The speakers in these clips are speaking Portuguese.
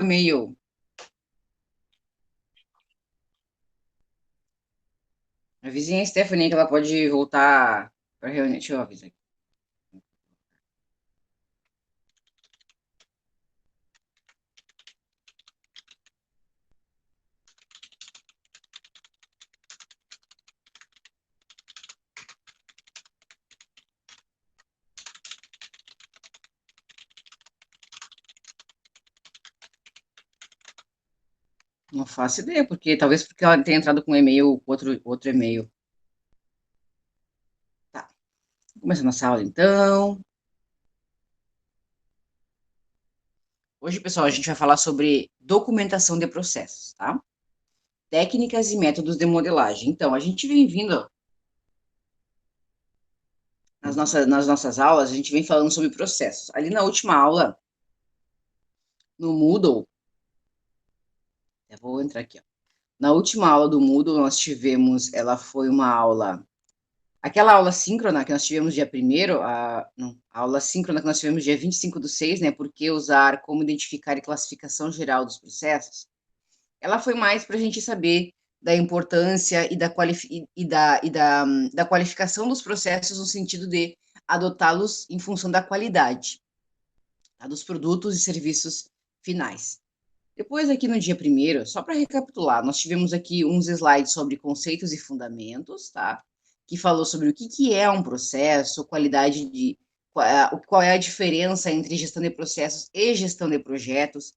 e-mail. A vizinha Stephanie que ela pode voltar para reunião. Deixa eu avisar aqui. Não faço ideia, porque talvez porque ela tenha entrado com um e-mail, outro e-mail. Tá. Começando a aula, então. Hoje, pessoal, a gente vai falar sobre documentação de processos, tá? Técnicas e métodos de modelagem. Então, a gente vem vindo nas nossas aulas, a gente vem falando sobre processos. Ali na última aula, no Moodle, eu vou entrar aqui, ó. Na última aula do Moodle, nós tivemos, ela foi uma aula, aquela aula síncrona que nós tivemos dia primeiro, não, a aula síncrona que nós tivemos dia 25/6, né, por que usar, como identificar e classificação geral dos processos, ela foi mais para a gente saber da importância e da qualificação dos processos no sentido de adotá-los em função da qualidade, tá, dos produtos e serviços finais. Depois, aqui no dia primeiro, só para recapitular, nós tivemos aqui uns slides sobre conceitos e fundamentos, tá? Que falou sobre o que é um processo, qualidade de. Qual é a diferença entre gestão de processos e gestão de projetos,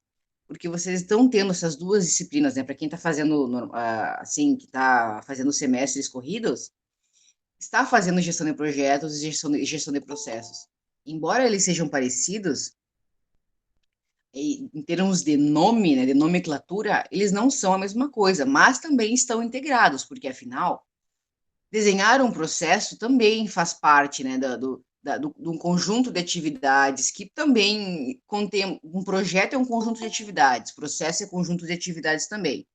porque vocês estão tendo essas duas disciplinas, né? Para quem está fazendo, assim, que está fazendo semestres corridos, está fazendo gestão de projetos e gestão de processos. Embora eles sejam parecidos, em termos de nome, né, de nomenclatura, eles não são a mesma coisa, mas também estão integrados, porque afinal, desenhar um processo também faz parte, né, de um conjunto de atividades que também contém, um projeto é um conjunto de atividades, processo é um conjunto de atividades também.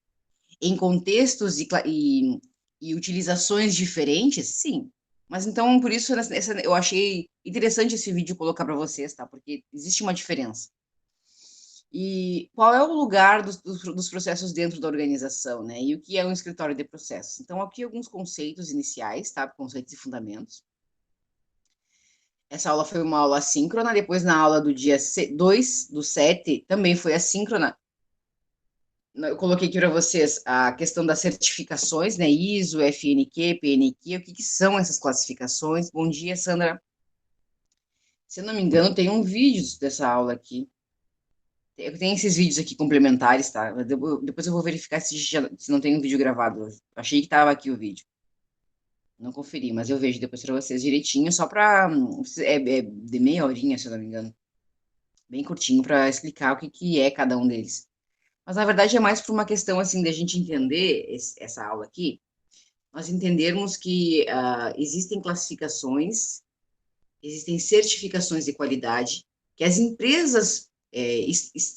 Em contextos e utilizações diferentes, sim. Mas então, por isso, eu achei interessante esse vídeo colocar para vocês, tá? Porque existe uma diferença. E qual é o lugar dos processos dentro da organização, né? E o que é um escritório de processos? Então, aqui alguns conceitos iniciais, tá? Conceitos e fundamentos. Essa aula foi uma aula assíncrona, depois na aula do dia 2/7, também foi assíncrona. Eu coloquei aqui para vocês a questão das certificações, né? ISO, FNQ, PNQ, o que são essas classificações? Bom dia, Sandra. Se eu não me engano, tem um vídeo dessa aula aqui. Tem esses vídeos aqui complementares, tá? Depois eu vou verificar se não tem um vídeo gravado hoje. Achei que estava aqui o vídeo. Não conferi, mas eu vejo depois para vocês direitinho, só para. É de meia horinha, se eu não me engano. Bem curtinho para explicar o que é cada um deles. Mas na verdade é mais por uma questão assim de a gente entender essa aula aqui, nós entendermos que existem classificações, existem certificações de qualidade, que as empresas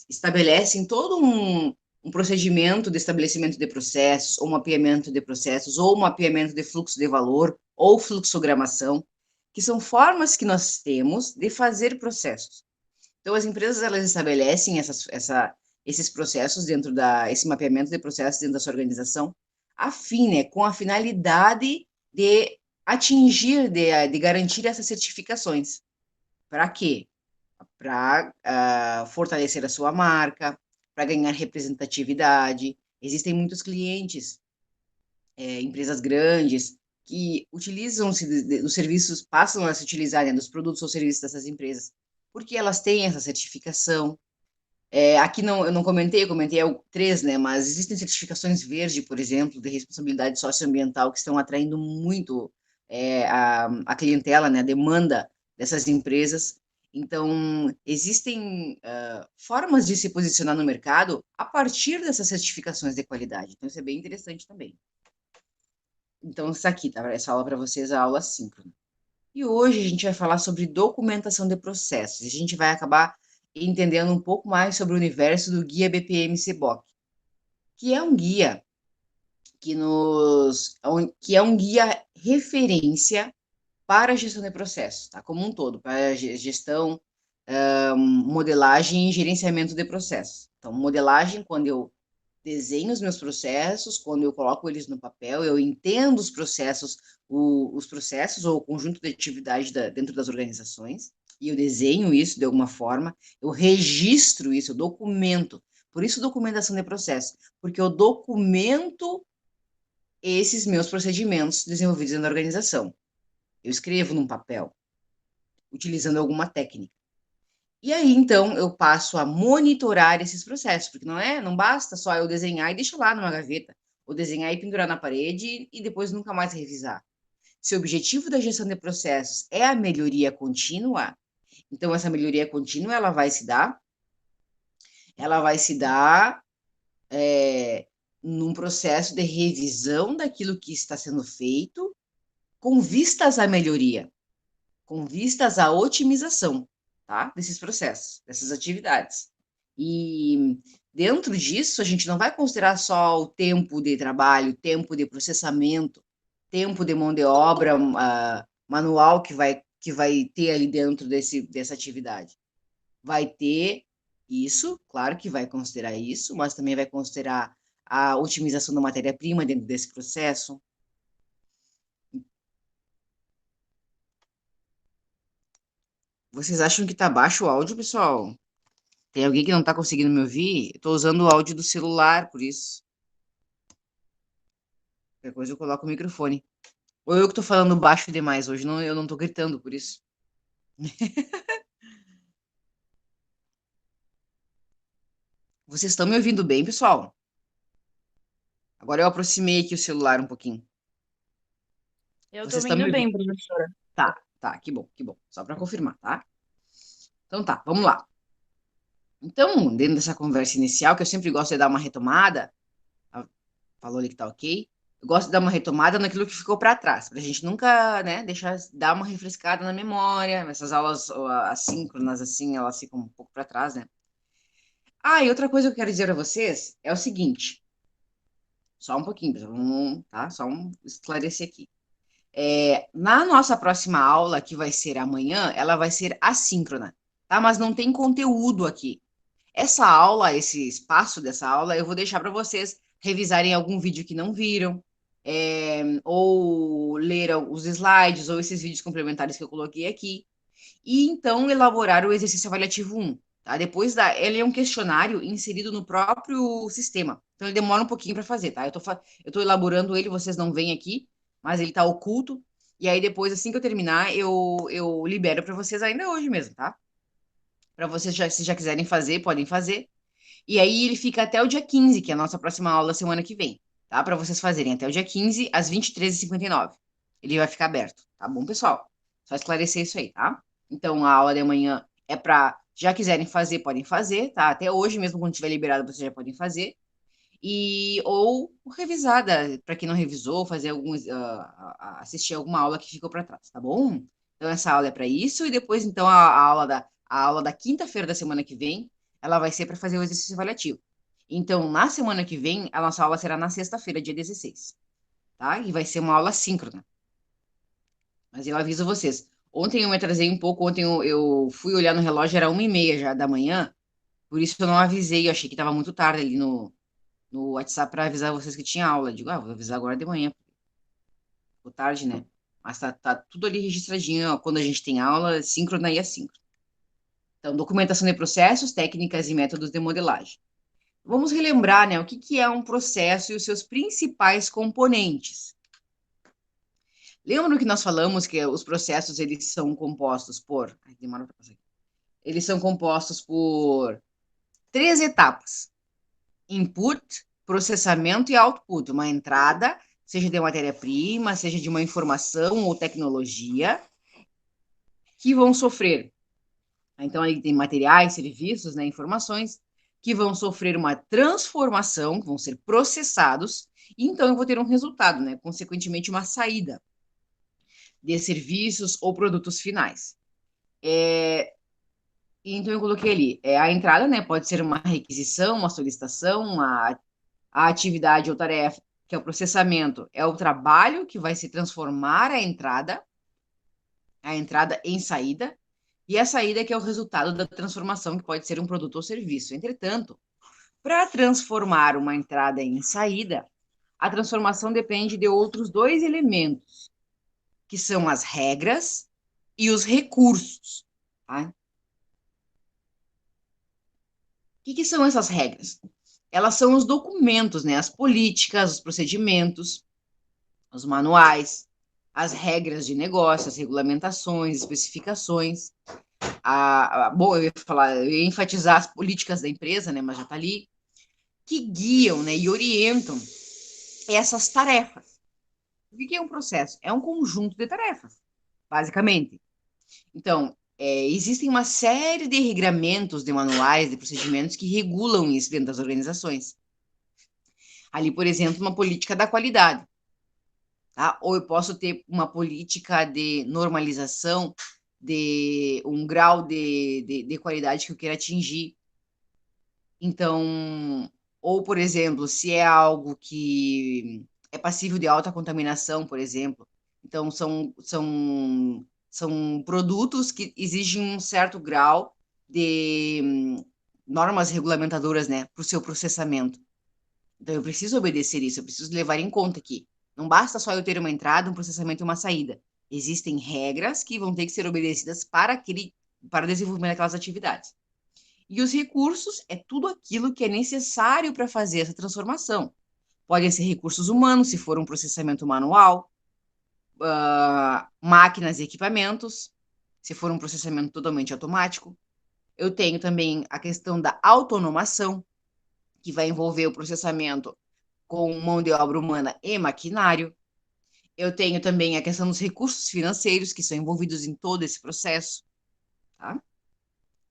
estabelecem todo um procedimento de estabelecimento de processos, ou mapeamento de processos, ou mapeamento de fluxo de valor, ou fluxogramação, que são formas que nós temos de fazer processos. Então, as empresas, elas estabelecem esses processos esse mapeamento de processos dentro da sua organização, né, com a finalidade de atingir, de garantir essas certificações. Para quê? Para fortalecer a sua marca, para ganhar representatividade. Existem muitos clientes, empresas grandes, que utilizam-se dos serviços, passam a se utilizar, né, dos produtos ou serviços dessas empresas, porque elas têm essa certificação. Aqui não, eu não comentei, eu comentei três, né? Mas existem certificações verde, por exemplo, de responsabilidade socioambiental, que estão atraindo muito a clientela, né? A demanda dessas empresas. Então, existem formas de se posicionar no mercado a partir dessas certificações de qualidade. Então, isso é bem interessante também. Então, essa aqui, tá? Essa aula para vocês é a aula síncrona. E hoje a gente vai falar sobre documentação de processos. A gente vai acabar entendendo um pouco mais sobre o universo do guia BPM CBOC, que é um guia que é um guia referência para a gestão de processos, tá? Como um todo, para a gestão, modelagem e gerenciamento de processos. Então, modelagem, quando eu desenho os meus processos, quando eu coloco eles no papel, eu entendo os processos, os processos ou o conjunto de atividade dentro das organizações, e eu desenho isso de alguma forma, eu registro isso, eu documento. Por isso, documentação de processo, porque eu documento esses meus procedimentos desenvolvidos na organização. Eu escrevo num papel, utilizando alguma técnica. E aí, então, eu passo a monitorar esses processos, porque não basta só eu desenhar e deixar lá numa gaveta, ou desenhar e pendurar na parede e depois nunca mais revisar. Se o objetivo da gestão de processos é a melhoria contínua, então essa melhoria contínua ela vai se dar num processo de revisão daquilo que está sendo feito, com vistas à melhoria, com vistas à otimização, tá? Desses processos, dessas atividades. E dentro disso, a gente não vai considerar só o tempo de trabalho, tempo de processamento, tempo de mão de obra manual que vai ter ali dentro dessa atividade. Vai ter isso, claro que vai considerar isso, mas também vai considerar a otimização da matéria-prima dentro desse processo. Vocês acham que tá baixo o áudio, pessoal? Tem alguém que não tá conseguindo me ouvir? Eu tô usando o áudio do celular, por isso. Qualquer coisa eu coloco o microfone. Ou eu que tô falando baixo demais hoje, não, eu não tô gritando, por isso. Vocês estão me ouvindo bem, pessoal? Agora eu aproximei aqui o celular um pouquinho. Eu tô Vocês estão me vendo ouvindo? bem, professora. Tá, tá, que bom, que bom. Só para confirmar, tá? Então tá, vamos lá. Então, dentro dessa conversa inicial, que eu sempre gosto de dar uma retomada, falou ali que tá ok. Eu gosto de dar uma retomada naquilo que ficou para trás, para a gente nunca, né, deixar dar uma refrescada na memória. Essas aulas assíncronas, assim, elas ficam um pouco para trás, né? Ah, e outra coisa que eu quero dizer a vocês é o seguinte, só um pouquinho, pessoal, tá? Só esclarecer aqui. Na nossa próxima aula, que vai ser amanhã, ela vai ser assíncrona, tá? Mas não tem conteúdo aqui. Essa aula, esse espaço dessa aula, eu vou deixar para vocês revisarem algum vídeo que não viram, ou ler os slides, ou esses vídeos complementares que eu coloquei aqui, e então elaborar o exercício avaliativo 1. Tá? Ele é um questionário inserido no próprio sistema, então ele demora um pouquinho para fazer, tá? Eu tô elaborando ele, vocês não veem aqui, mas ele está oculto, e aí depois, assim que eu terminar, eu libero para vocês ainda hoje mesmo, tá? Para vocês, se já quiserem fazer, podem fazer. E aí ele fica até o dia 15, que é a nossa próxima aula semana que vem, tá? Para vocês fazerem até o dia 15, às 23h59. Ele vai ficar aberto, tá bom, pessoal? Só esclarecer isso aí, tá? Então a aula de amanhã é para, já quiserem fazer, podem fazer, tá? Até hoje mesmo, quando tiver liberado, vocês já podem fazer. Ou revisada, para quem não revisou, fazer assistir alguma aula que ficou para trás, tá bom? Então essa aula é para isso, e depois então a aula da quinta-feira da semana que vem, ela vai ser para fazer o exercício avaliativo. Então, na semana que vem, a nossa aula será na sexta-feira, dia 16, tá? E vai ser uma aula síncrona. Mas eu aviso vocês. Ontem eu me atrasei um pouco, ontem eu fui olhar no relógio, era 1h30 já da manhã, por isso eu não avisei, eu achei que estava muito tarde ali no WhatsApp para avisar vocês que tinha aula. Eu digo, vou avisar agora de manhã, ficou tarde, né? Mas tá tudo ali registradinho, ó, quando a gente tem aula, síncrona e assíncrona. Então, documentação de processos, técnicas e métodos de modelagem. Vamos relembrar, né, o que é um processo e os seus principais componentes. Lembra que nós falamos que os processos, eles são compostos por... Ai, demora pra passar aqui. Eles são compostos por 3 etapas. Input, processamento e output. Uma entrada, seja de matéria-prima, seja de uma informação ou tecnologia, que vão sofrer. Então, aí tem materiais, serviços, né, informações, que vão sofrer uma transformação, que vão ser processados, e então eu vou ter um resultado, né, consequentemente uma saída de serviços ou produtos finais. Então eu coloquei ali, a entrada, né, pode ser uma requisição, uma solicitação, a atividade ou tarefa, que é o processamento, é o trabalho que vai se transformar a entrada em saída, e a saída que é o resultado da transformação, que pode ser um produto ou serviço. Entretanto, Para transformar uma entrada em saída, a transformação depende de outros dois elementos, que são as regras e os recursos. Tá? O que são essas regras? Elas são os documentos, né? As políticas, os procedimentos, os manuais, as regras de negócio, as regulamentações, especificações. Bom, eu ia enfatizar as políticas da empresa, né? Mas já está ali, que guiam, né? E orientam essas tarefas. O que é um processo? É um conjunto de tarefas, basicamente. Então, existem uma série de regramentos, de manuais, de procedimentos que regulam isso dentro das organizações. Ali, por exemplo, uma política da qualidade. Tá? Ou eu posso ter uma política de normalização de um grau de qualidade que eu queira atingir. Então, ou, por exemplo, se é algo que é passível de alta contaminação, por exemplo. Então, são produtos que exigem um certo grau de normas regulamentadoras, né, para o seu processamento. Então, eu preciso obedecer isso, eu preciso levar em conta que não basta só eu ter uma entrada, um processamento e uma saída. Existem regras que vão ter que ser obedecidas para o desenvolvimento daquelas atividades. E os recursos é tudo aquilo que é necessário para fazer essa transformação. Podem ser recursos humanos, se for um processamento manual, máquinas e equipamentos, se for um processamento totalmente automático. Eu tenho também a questão da autonomação, que vai envolver o processamento com mão de obra humana e maquinário. Eu tenho também a questão dos recursos financeiros que são envolvidos em todo esse processo, tá?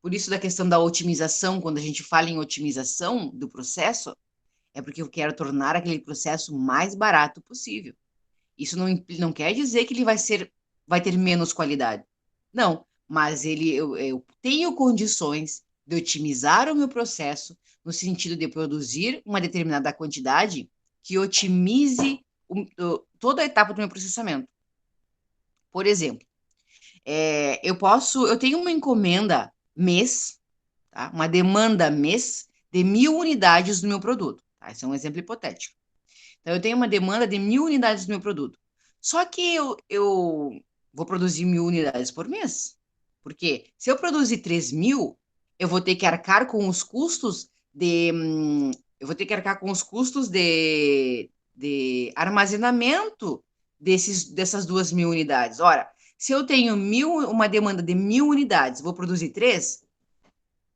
Por isso da questão da otimização, quando a gente fala em otimização do processo, é porque eu quero tornar aquele processo mais barato possível. Isso não quer dizer que ele vai ter menos qualidade. Não, mas eu tenho condições de otimizar o meu processo no sentido de produzir uma determinada quantidade que otimize toda a etapa do meu processamento. Por exemplo, eu tenho uma encomenda mês, tá? Uma demanda mês de 1.000 unidades do meu produto. Tá? Esse é um exemplo hipotético. Então, eu tenho uma demanda de 1.000 unidades do meu produto. Só que eu vou produzir 1.000 unidades por mês. Porque se eu produzir 3.000, eu vou ter que arcar com os custos eu vou ter que arcar com os custos de armazenamento dessas 2.000 unidades. Ora, se eu tenho uma demanda de 1.000 unidades, vou produzir 3,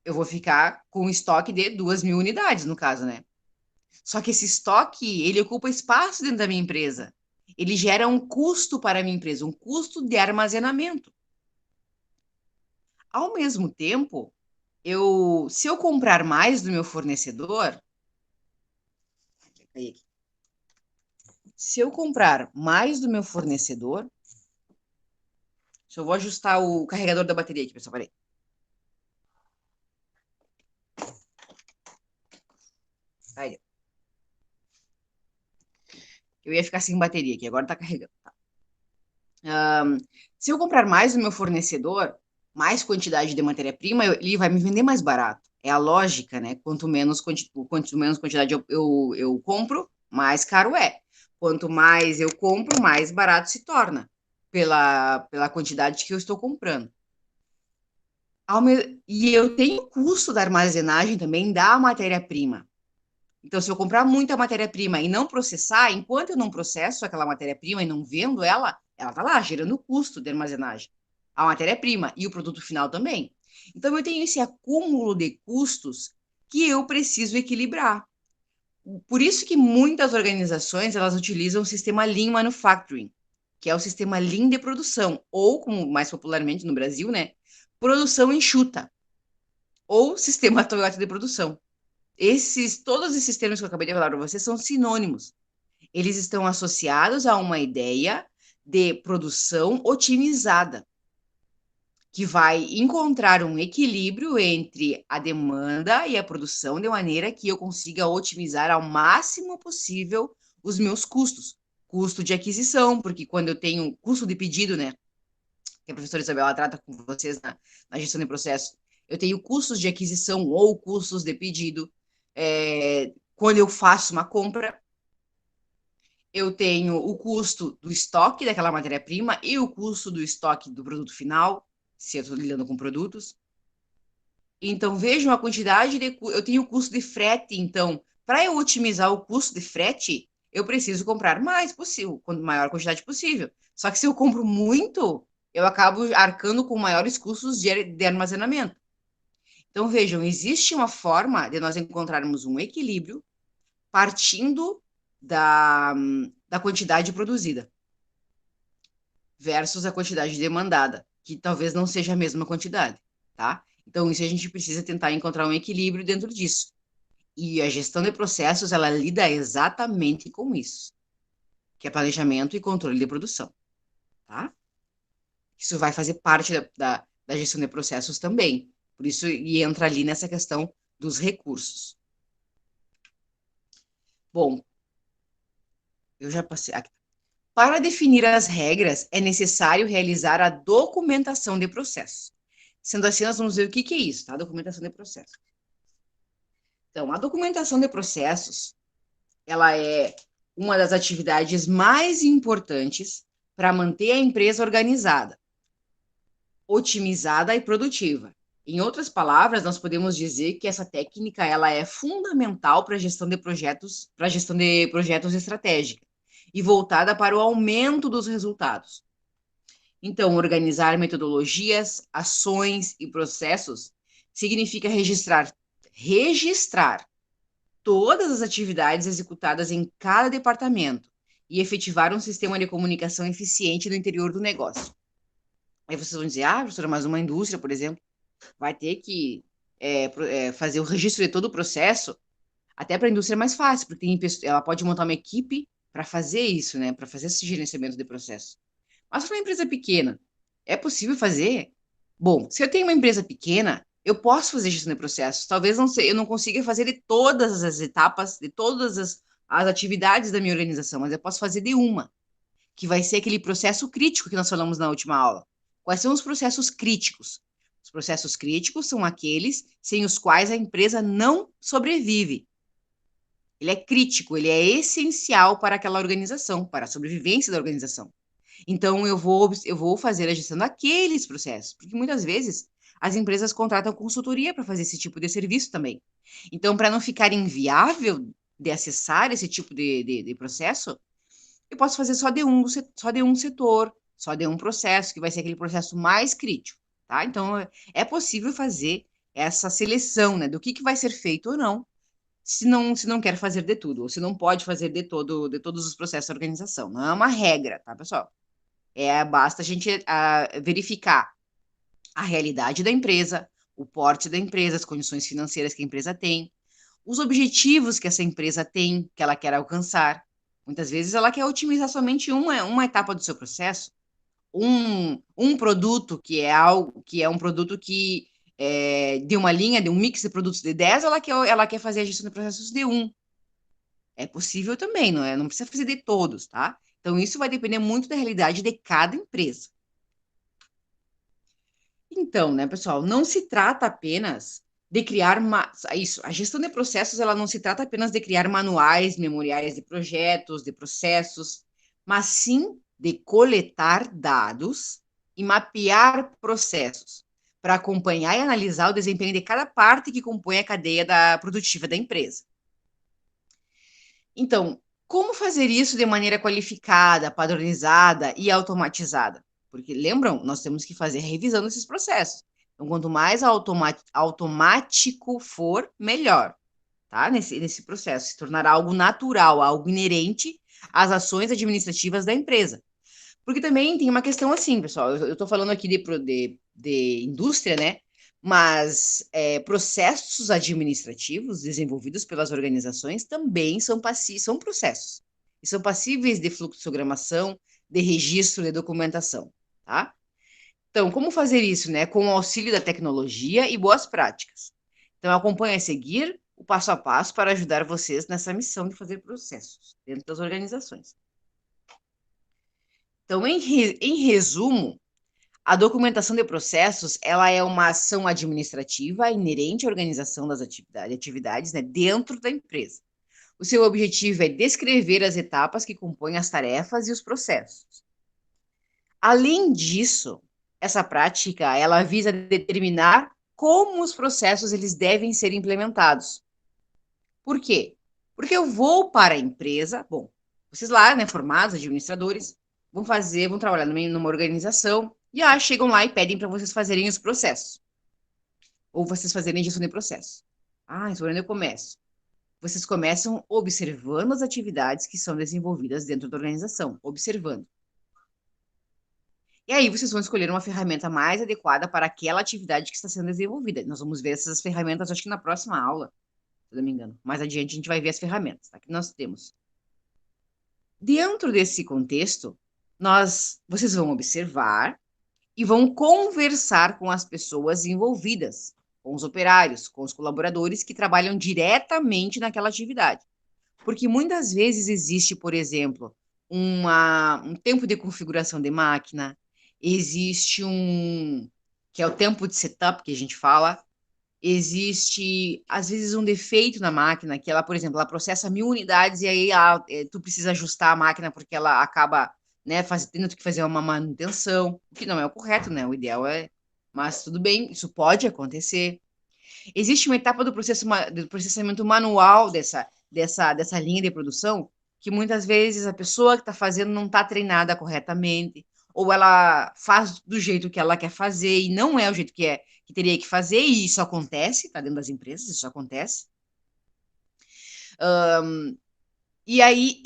eu vou ficar com um estoque de 2.000 unidades, no caso, né? Só que esse estoque, ele ocupa espaço dentro da minha empresa. Ele gera um custo para a minha empresa, um custo de armazenamento. Ao mesmo tempo, se eu comprar mais do meu fornecedor, se eu comprar mais do meu fornecedor, eu vou ajustar o carregador da bateria aqui, pessoal, peraí. Aí, eu ia ficar sem bateria aqui, agora tá carregando. Se eu comprar mais do meu fornecedor, mais quantidade de matéria-prima, ele vai me vender mais barato. É a lógica, né? Quanto menos quantidade eu compro, mais caro é. Quanto mais eu compro, mais barato se torna pela quantidade que eu estou comprando. E eu tenho o custo da armazenagem também da matéria-prima. Então, se eu comprar muita matéria-prima e não processar, enquanto eu não processo aquela matéria-prima e não vendo ela está lá gerando custo de armazenagem. A matéria-prima e o produto final também. Então, eu tenho esse acúmulo de custos que eu preciso equilibrar. Por isso que muitas organizações elas utilizam o sistema Lean Manufacturing, que é o sistema Lean de produção, ou, como mais popularmente no Brasil, né, produção enxuta, ou sistema Toyota de produção. Todos esses termos que eu acabei de falar para vocês são sinônimos. Eles estão associados a uma ideia de produção otimizada, que vai encontrar um equilíbrio entre a demanda e a produção de maneira que eu consiga otimizar ao máximo possível os meus custos. Custo de aquisição, porque quando eu tenho custo de pedido, né, que a professora Isabela trata com vocês na gestão de processo, eu tenho custos de aquisição ou custos de pedido. quando eu faço uma compra, eu tenho o custo do estoque daquela matéria-prima e o custo do estoque do produto final, se eu estou lidando com produtos. Então, vejam a quantidade de. Eu tenho o custo de frete, então, para eu otimizar o custo de frete, eu preciso comprar mais possível, quanto maior quantidade possível. Só que se eu compro muito, eu acabo arcando com maiores custos de armazenamento. Então, vejam, existe uma forma de nós encontrarmos um equilíbrio partindo da quantidade produzida versus a quantidade demandada, que talvez não seja a mesma quantidade, tá? Então, isso a gente precisa tentar encontrar um equilíbrio dentro disso. E a gestão de processos, ela lida exatamente com isso, que é planejamento e controle de produção, tá? Isso vai fazer parte da gestão de processos também. Por isso, e entra ali nessa questão dos recursos. Bom, eu já passei aqui. Para definir as regras, é necessário realizar a documentação de processo. Sendo assim, nós vamos ver o que é isso, tá? Documentação de processo. Então, a documentação de processos, ela é uma das atividades mais importantes para manter a empresa organizada, otimizada e produtiva. Em outras palavras, nós podemos dizer que essa técnica ela é fundamental para a gestão de projetos, estratégicos e voltada para o aumento dos resultados. Então, organizar metodologias, ações e processos significa registrar todas as atividades executadas em cada departamento e efetivar um sistema de comunicação eficiente no interior do negócio. Aí vocês vão dizer, professora, mas uma indústria, por exemplo, vai ter que fazer o registro de todo o processo. Até para a indústria é mais fácil, porque ela pode montar uma equipe para fazer isso, né? Para fazer esse gerenciamento de processo. Mas para uma empresa pequena, é possível fazer? Bom, se eu tenho uma empresa pequena, eu posso fazer gestão de processos. Talvez eu não consiga fazer de todas as etapas, de todas as atividades da minha organização, mas eu posso fazer de uma, que vai ser aquele processo crítico que nós falamos na última aula. Quais são os processos críticos? Os processos críticos são aqueles sem os quais a empresa não sobrevive. Ele é crítico, ele é essencial para aquela organização, para a sobrevivência da organização. Então, eu vou fazer a gestão daqueles processos, porque muitas vezes as empresas contratam consultoria para fazer esse tipo de serviço também. Então, para não ficar inviável de acessar esse tipo de processo, eu posso fazer só de um setor, só de um processo, que vai ser aquele processo mais crítico, tá? Então, é possível fazer essa seleção, né, do que vai ser feito ou não, se não quer fazer de tudo, ou se não pode fazer de todos os processos da organização. Não é uma regra, tá, pessoal? Basta a gente verificar a realidade da empresa, o porte da empresa, as condições financeiras que a empresa tem, os objetivos que essa empresa tem, que ela quer alcançar. Muitas vezes ela quer otimizar somente uma etapa do seu processo, um produto que é um produto que de uma linha, de um mix de produtos de 10, ela quer fazer a gestão de processos de um. É possível também, não é? Não precisa fazer de todos, tá? Então, isso vai depender muito da realidade de cada empresa. Então, né, pessoal, não se trata apenas de criar isso. A gestão de processos, ela não se trata apenas de criar manuais, memoriais de projetos, de processos, mas sim de coletar dados e mapear processos para acompanhar e analisar o desempenho de cada parte que compõe a cadeia produtiva da empresa. Então, como fazer isso de maneira qualificada, padronizada e automatizada? Porque lembram, nós temos que fazer a revisão desses processos. Então, quanto mais automático for, melhor, tá? Nesse processo, se tornará algo natural, algo inerente às ações administrativas da empresa. Porque também tem uma questão assim, pessoal, eu estou falando aqui de indústria, né? Mas processos administrativos desenvolvidos pelas organizações também são processos. E são passíveis de fluxogramação, de registro, de documentação, tá? Então, como fazer isso, né? Com o auxílio da tecnologia e boas práticas. Então, acompanhe a seguir o passo a passo para ajudar vocês nessa missão de fazer processos dentro das organizações. Então, em resumo, A documentação de processos, ela é uma ação administrativa inerente à organização das atividades, né, dentro da empresa. O seu objetivo é descrever as etapas que compõem as tarefas e os processos. Além disso, essa prática, ela visa determinar como os processos eles devem ser implementados. Por quê? Porque eu vou para a empresa, bom, vocês lá, né, formados, administradores, vão trabalhar numa organização, e chegam lá e pedem para vocês fazerem os processos. Ou vocês fazerem gestão de processo. Então onde eu começo? Vocês começam observando as atividades que são desenvolvidas dentro da organização, observando. E aí vocês vão escolher uma ferramenta mais adequada para aquela atividade que está sendo desenvolvida. Nós vamos ver essas ferramentas, acho que na próxima aula, se não me engano. Mais adiante a gente vai ver as ferramentas, tá? Que nós temos. Dentro desse contexto, vocês vão observar e vão conversar com as pessoas envolvidas, com os operários, com os colaboradores que trabalham diretamente naquela atividade. Porque muitas vezes existe, por exemplo, um tempo de configuração de máquina, existe que é o tempo de setup que a gente fala, existe, às vezes, um defeito na máquina, que ela, por exemplo, ela processa 1.000 unidades e aí tu precisa ajustar a máquina porque ela acaba, né, tendo que fazer uma manutenção, o que não é o correto, né? O ideal é... Mas tudo bem, isso pode acontecer. Existe uma etapa do processamento manual dessa linha de produção que muitas vezes a pessoa que está fazendo não está treinada corretamente, ou ela faz do jeito que ela quer fazer e não é o jeito que teria que fazer, e isso acontece, tá dentro das empresas, isso acontece. E aí,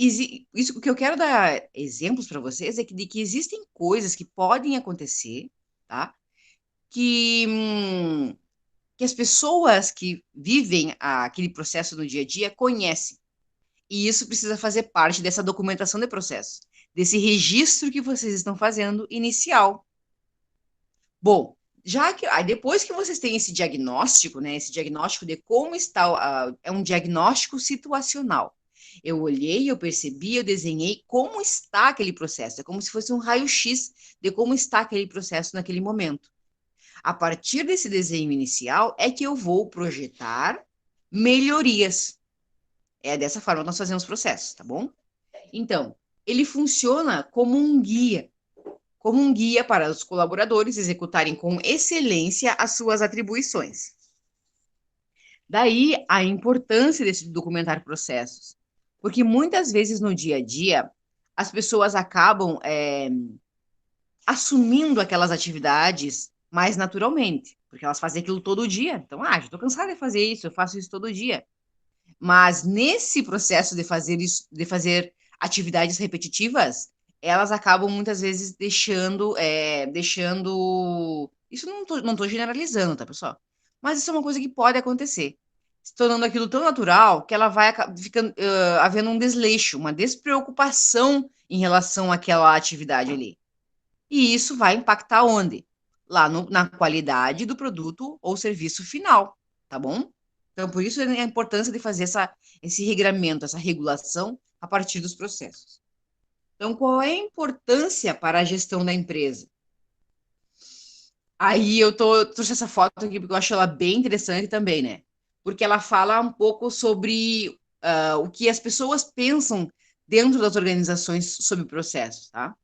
isso o que eu quero dar exemplos para vocês é de que existem coisas que podem acontecer, tá? Que as pessoas que vivem aquele processo no dia a dia conhecem. E isso precisa fazer parte dessa documentação de processo, desse registro que vocês estão fazendo inicial. Bom, depois que vocês têm esse diagnóstico, né, esse diagnóstico de como está, é um diagnóstico situacional. Eu olhei, eu percebi, eu desenhei como está aquele processo. É como se fosse um raio-x de como está aquele processo naquele momento. A partir desse desenho inicial é que eu vou projetar melhorias. É dessa forma que nós fazemos processos, tá bom? Então, ele funciona como um guia para os colaboradores executarem com excelência as suas atribuições. Daí a importância desse documentar processos, porque muitas vezes no dia a dia as pessoas acabam assumindo aquelas atividades mais naturalmente, porque elas fazem aquilo todo dia. Então, já estou cansada de fazer isso, eu faço isso todo dia. Mas nesse processo de fazer isso, de fazer atividades repetitivas, elas acabam muitas vezes deixando. Isso não tô generalizando, tá, pessoal? Mas isso é uma coisa que pode acontecer. Se tornando aquilo tão natural que ela vai ficando, havendo um desleixo, uma despreocupação em relação àquela atividade ali. E isso vai impactar onde? Lá na qualidade do produto ou serviço final, tá bom? Então, por isso a importância de fazer esse regramento, essa regulação a partir dos processos. Então, qual é a importância para a gestão da empresa? Aí eu trouxe essa foto aqui porque eu acho ela bem interessante também, né? Porque ela fala um pouco sobre o que as pessoas pensam dentro das organizações sobre processos, tá?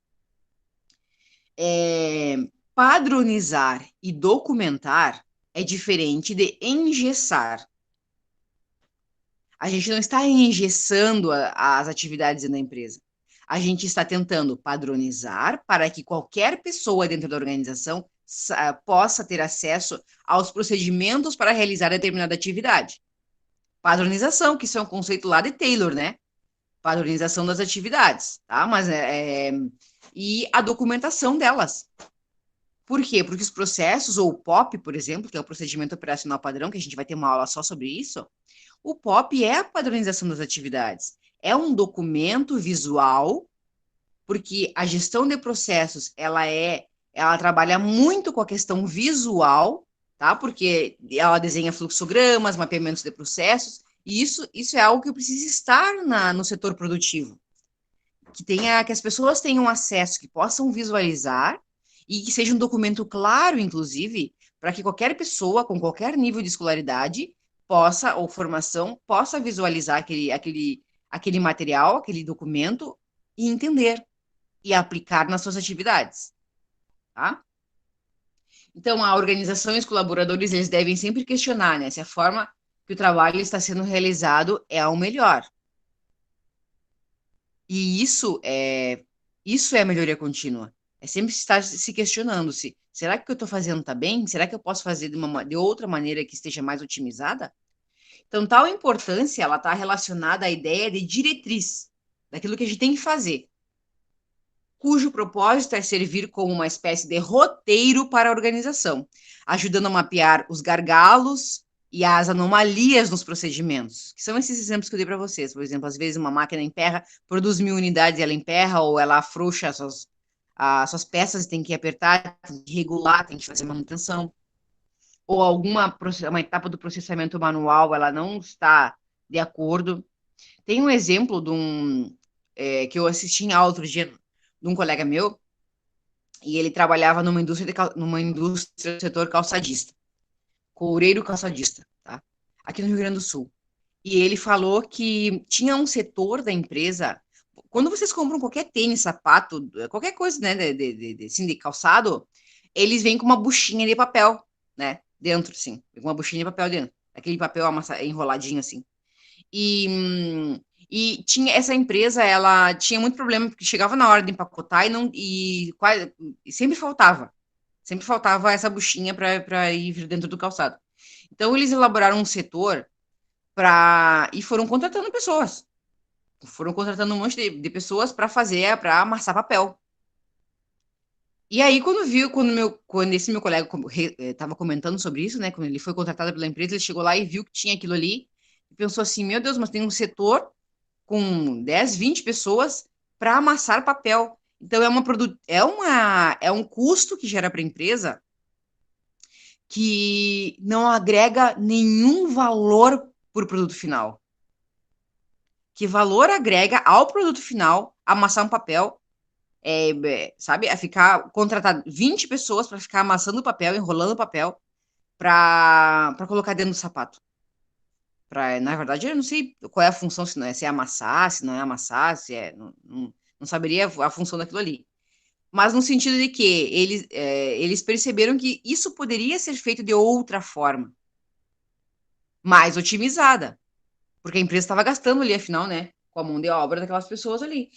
Padronizar e documentar é diferente de engessar. A gente não está engessando as atividades da empresa. A gente está tentando padronizar para que qualquer pessoa dentro da organização possa ter acesso aos procedimentos para realizar determinada atividade. Padronização, que isso é um conceito lá de Taylor, né? Padronização das atividades, tá? Mas e a documentação delas. Por quê? Porque os processos, ou o POP, por exemplo, que é o procedimento operacional padrão, que a gente vai ter uma aula só sobre isso, o POP é a padronização das atividades. É um documento visual, porque a gestão de processos, ela trabalha muito com a questão visual, tá? Porque ela desenha fluxogramas, mapeamentos de processos, e isso é algo que precisa estar no setor produtivo. Que as pessoas tenham acesso, que possam visualizar e que seja um documento claro, inclusive, para que qualquer pessoa com qualquer nível de escolaridade possa, ou formação, possa visualizar aquele material, aquele documento e entender e aplicar nas suas atividades, tá? Então, a organização e os colaboradores, eles devem sempre questionar, né, se a forma que o trabalho está sendo realizado é o melhor. E isso é a melhoria contínua. É sempre estar se questionando se, será que o que eu estou fazendo está bem? Será que eu posso fazer de outra maneira que esteja mais otimizada? Então, tal importância, ela está relacionada à ideia de diretriz, daquilo que a gente tem que fazer, cujo propósito é servir como uma espécie de roteiro para a organização, ajudando a mapear os gargalos e as anomalias nos procedimentos, que são esses exemplos que eu dei para vocês. Por exemplo, às vezes uma máquina emperra, produz 1000 unidades e ela emperra, ou ela afrouxa as suas peças e tem que apertar, tem que regular, tem que fazer manutenção. Ou uma etapa do processamento manual, ela não está de acordo. Tem um exemplo que eu assisti em aula outro dia de um colega meu, e ele trabalhava numa indústria do setor calçadista, coureiro calçadista, tá? Aqui no Rio Grande do Sul. E ele falou que tinha um setor da empresa. Quando vocês compram qualquer tênis, sapato, qualquer coisa, né, assim, de calçado, eles vêm com uma buchinha de papel, né, dentro, assim, com uma buchinha de papel dentro, aquele papel enroladinho, assim. E tinha essa empresa, ela tinha muito problema porque chegava na hora de empacotar e sempre faltava essa buchinha para ir dentro do calçado. Então eles elaboraram um setor e foram contratando pessoas, foram contratando um monte de pessoas para amassar papel. E aí quando esse meu colega estava comentando sobre isso, né, quando ele foi contratado pela empresa, ele chegou lá e viu que tinha aquilo ali e pensou assim, meu Deus, mas tem um setor com 10, 20 pessoas para amassar papel. Então, é um custo que gera para a empresa que não agrega nenhum valor por produto final. Que valor agrega ao produto final amassar um papel, sabe? A ficar contratar 20 pessoas para ficar amassando o papel, enrolando o papel, para colocar dentro do sapato. Na verdade, eu não sei qual é a função, se é amassar, se não é amassar, se é. Não saberia a função daquilo ali. Mas no sentido de que eles perceberam que isso poderia ser feito de outra forma, mais otimizada, porque a empresa estava gastando ali, afinal, né, com a mão de obra daquelas pessoas ali.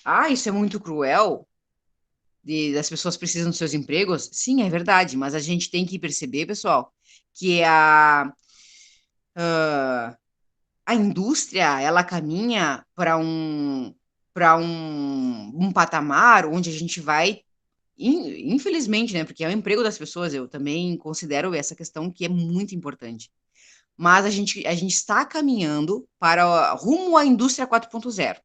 Ah, isso é muito cruel, das pessoas precisam dos seus empregos? Sim, é verdade, mas a gente tem que perceber, pessoal, que a indústria, ela caminha para um patamar onde a gente vai, infelizmente, né, porque é o emprego das pessoas, eu também considero essa questão que é muito importante. Mas a gente está caminhando para rumo à indústria 4.0,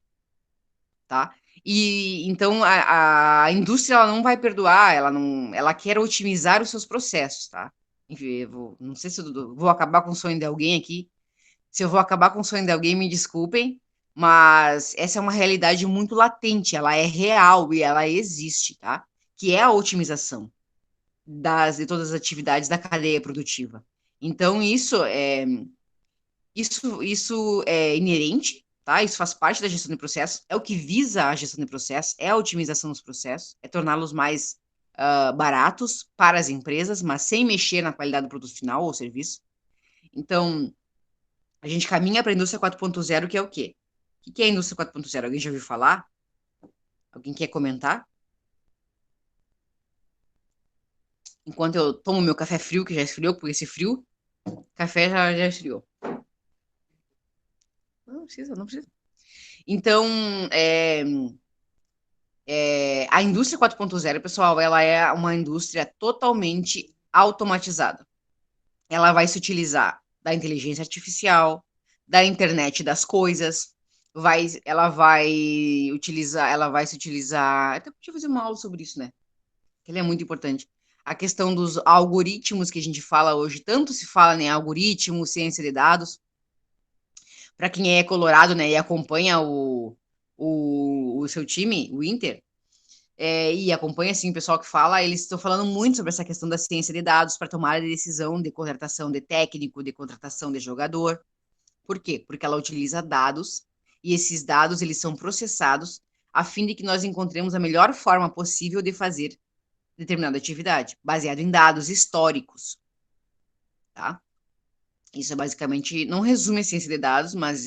tá? E então a indústria ela não vai perdoar, ela quer otimizar os seus processos, tá? Enfim, não sei se eu vou acabar com o sonho de alguém aqui. Se eu vou acabar com o sonho de alguém, me desculpem, mas essa é uma realidade muito latente, ela é real e ela existe, tá? Que é a otimização de todas as atividades da cadeia produtiva. Então, isso é inerente, tá? Isso faz parte da gestão de processos, é o que visa a gestão de processos, é a otimização dos processos, é torná-los mais baratos para as empresas, mas sem mexer na qualidade do produto final ou serviço. Então, a gente caminha para a indústria 4.0, que é o quê? O que é a indústria 4.0? Alguém já ouviu falar? Alguém quer comentar? Enquanto eu tomo meu café frio, que já esfriou, porque esse frio, café já esfriou. Não precisa, não precisa. Então, é, a indústria 4.0, pessoal, ela é uma indústria totalmente automatizada. Ela vai se utilizar da inteligência artificial, da internet das coisas, ela vai se utilizar, até podia fazer uma aula sobre isso, né? Que ele é muito importante. A questão dos algoritmos que a gente fala hoje, tanto se fala em algoritmo, ciência de dados, para quem é colorado, né, e acompanha o seu time, o Inter, e acompanha assim o pessoal que fala, eles estão falando muito sobre essa questão da ciência de dados para tomar a decisão de contratação de técnico, de contratação de jogador. Por quê? Porque ela utiliza dados e esses dados eles são processados a fim de que nós encontremos a melhor forma possível de fazer determinada atividade, baseado em dados históricos, tá? Isso é basicamente, não resume a ciência de dados, mas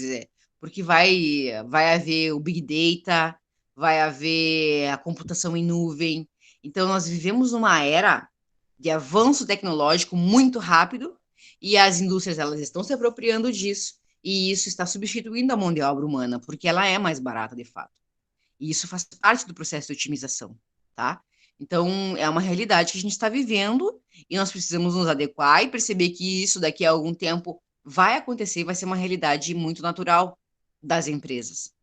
porque vai haver o Big Data, vai haver a computação em nuvem. Então, nós vivemos numa era de avanço tecnológico muito rápido e as indústrias elas estão se apropriando disso e isso está substituindo a mão de obra humana, porque ela é mais barata de fato. E isso faz parte do processo de otimização, tá? Então, é uma realidade que a gente está vivendo e nós precisamos nos adequar e perceber que isso daqui a algum tempo vai acontecer e vai ser uma realidade muito natural das empresas.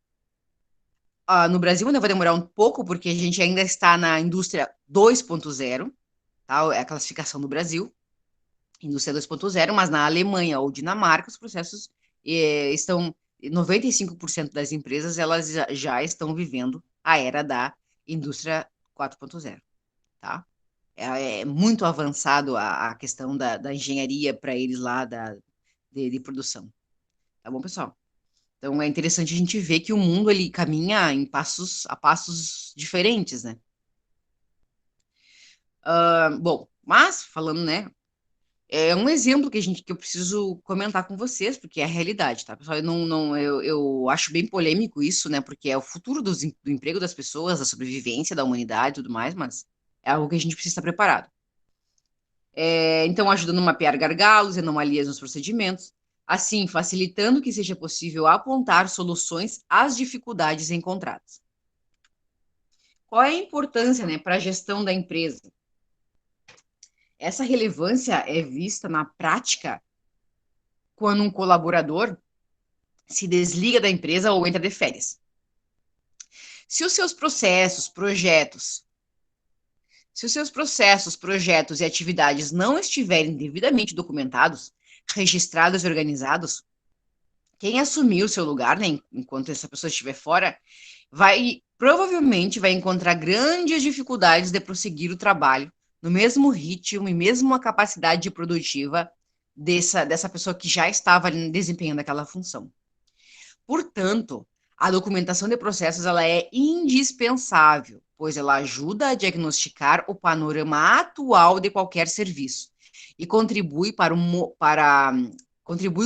No Brasil ainda vai demorar um pouco, porque a gente ainda está na indústria 2.0, tá? É a classificação do Brasil, indústria 2.0, mas na Alemanha ou Dinamarca os processos estão 95% das empresas elas já estão vivendo a era da indústria 4.0, tá? É muito avançado a questão da engenharia para eles lá de produção. Tá bom, pessoal? Então é interessante a gente ver que o mundo ele caminha a passos diferentes, né? Bom, mas falando, né, é um exemplo que eu preciso comentar com vocês, porque é a realidade, tá, pessoal? Eu acho bem polêmico isso, né? Porque é o futuro do emprego das pessoas, da sobrevivência da humanidade e tudo mais, mas é algo que a gente precisa estar preparado. Então, ajudando a mapear gargalos e anomalias nos procedimentos, assim, facilitando que seja possível apontar soluções às dificuldades encontradas. Qual é a importância, né, para a gestão da empresa? Essa relevância é vista na prática quando um colaborador se desliga da empresa ou entra de férias. Se os seus projetos e atividades não estiverem devidamente documentados, registrados e organizados, quem assumir o seu lugar, né, enquanto essa pessoa estiver fora, provavelmente vai encontrar grandes dificuldades de prosseguir o trabalho no mesmo ritmo e mesma capacidade produtiva dessa pessoa que já estava desempenhando aquela função. Portanto, a documentação de processos ela é indispensável, pois ela ajuda a diagnosticar o panorama atual de qualquer serviço e contribui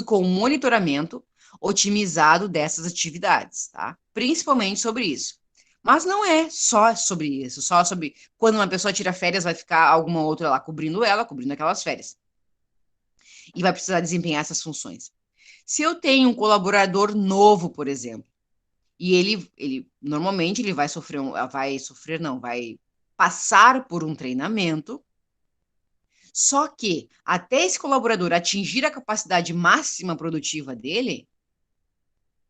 com o monitoramento otimizado dessas atividades, tá? Principalmente sobre isso. Mas não é só sobre isso, só sobre quando uma pessoa tira férias, vai ficar alguma outra lá cobrindo aquelas férias. E vai precisar desempenhar essas funções. Se eu tenho um colaborador novo, por exemplo, e ele normalmente ele vai vai passar por um treinamento, só que até esse colaborador atingir a capacidade máxima produtiva dele,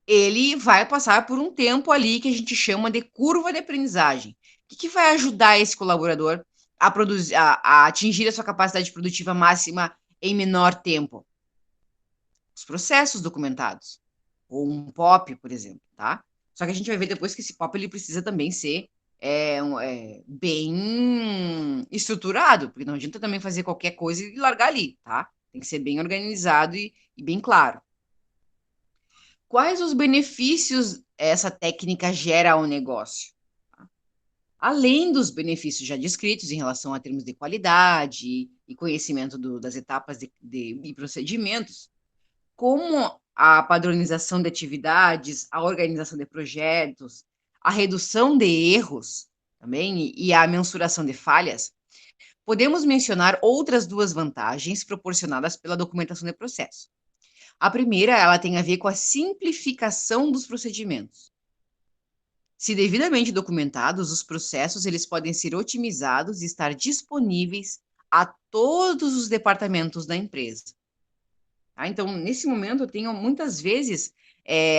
ele vai passar por um tempo ali que a gente chama de curva de aprendizagem. O que vai ajudar esse colaborador a atingir a sua capacidade produtiva máxima em menor tempo? Os processos documentados, ou um POP, por exemplo, tá? Só que a gente vai ver depois que esse POP ele precisa também ser bem estruturado, porque não adianta também fazer qualquer coisa e largar ali, tá? Tem que ser bem organizado e bem claro. Quais os benefícios essa técnica gera ao negócio? Além dos benefícios já descritos em relação a termos de qualidade e conhecimento das etapas e procedimentos, como a padronização de atividades, a organização de projetos, a redução de erros também e a mensuração de falhas, podemos mencionar outras duas vantagens proporcionadas pela documentação de processo. A primeira, ela tem a ver com a simplificação dos procedimentos. Se devidamente documentados, os processos eles podem ser otimizados e estar disponíveis a todos os departamentos da empresa. Tá? Então, nesse momento, eu tenho muitas vezes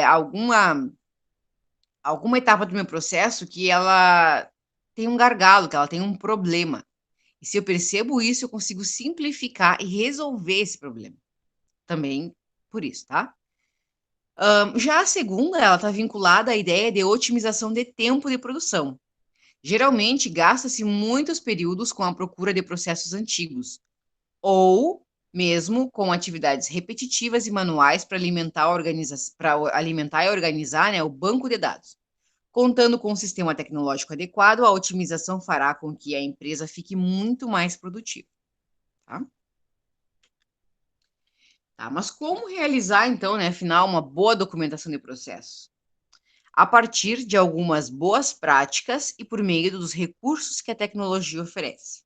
alguma etapa do meu processo que ela tem um gargalo, que ela tem um problema. E se eu percebo isso, eu consigo simplificar e resolver esse problema. Também por isso, tá? Já a segunda, ela está vinculada à ideia de otimização de tempo de produção. Geralmente, gasta-se muitos períodos com a procura de processos antigos, ou mesmo com atividades repetitivas e manuais para alimentar e organizar, né, o banco de dados. Contando com um sistema tecnológico adequado, a otimização fará com que a empresa fique muito mais produtiva. Tá? Tá, mas como realizar, então, né, afinal, uma boa documentação de processos? A partir de algumas boas práticas e por meio dos recursos que a tecnologia oferece.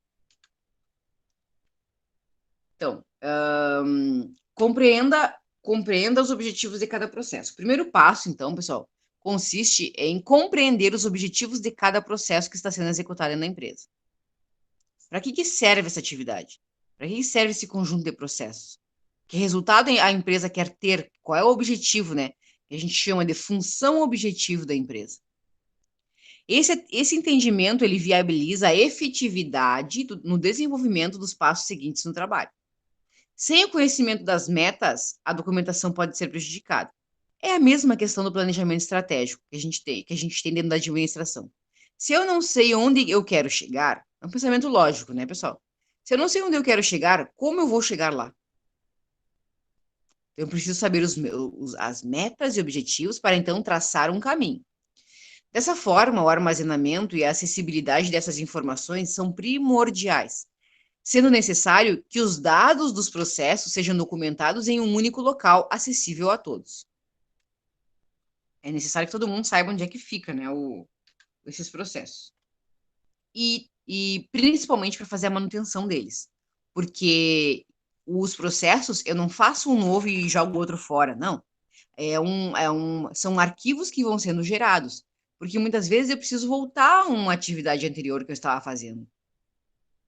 Então, compreenda os objetivos de cada processo. O primeiro passo, então, pessoal, consiste em compreender os objetivos de cada processo que está sendo executado na empresa. Para que serve essa atividade? Para que serve esse conjunto de processos? Que resultado a empresa quer ter? Qual é o objetivo, né? Que a gente chama de função objetivo da empresa. Esse entendimento, ele viabiliza a efetividade no desenvolvimento dos passos seguintes no trabalho. Sem o conhecimento das metas, a documentação pode ser prejudicada. É a mesma questão do planejamento estratégico que a gente tem dentro da administração. Se eu não sei onde eu quero chegar, é um pensamento lógico, né, pessoal? Se eu não sei onde eu quero chegar, como eu vou chegar lá? Eu preciso saber as metas e objetivos para então traçar um caminho. Dessa forma, o armazenamento e a acessibilidade dessas informações são primordiais, sendo necessário que os dados dos processos sejam documentados em um único local acessível a todos. É necessário que todo mundo saiba onde é que fica, né, esses processos. E principalmente para fazer a manutenção deles, porque os processos, eu não faço um novo e jogo outro fora, não. São arquivos que vão sendo gerados, porque muitas vezes eu preciso voltar a uma atividade anterior que eu estava fazendo.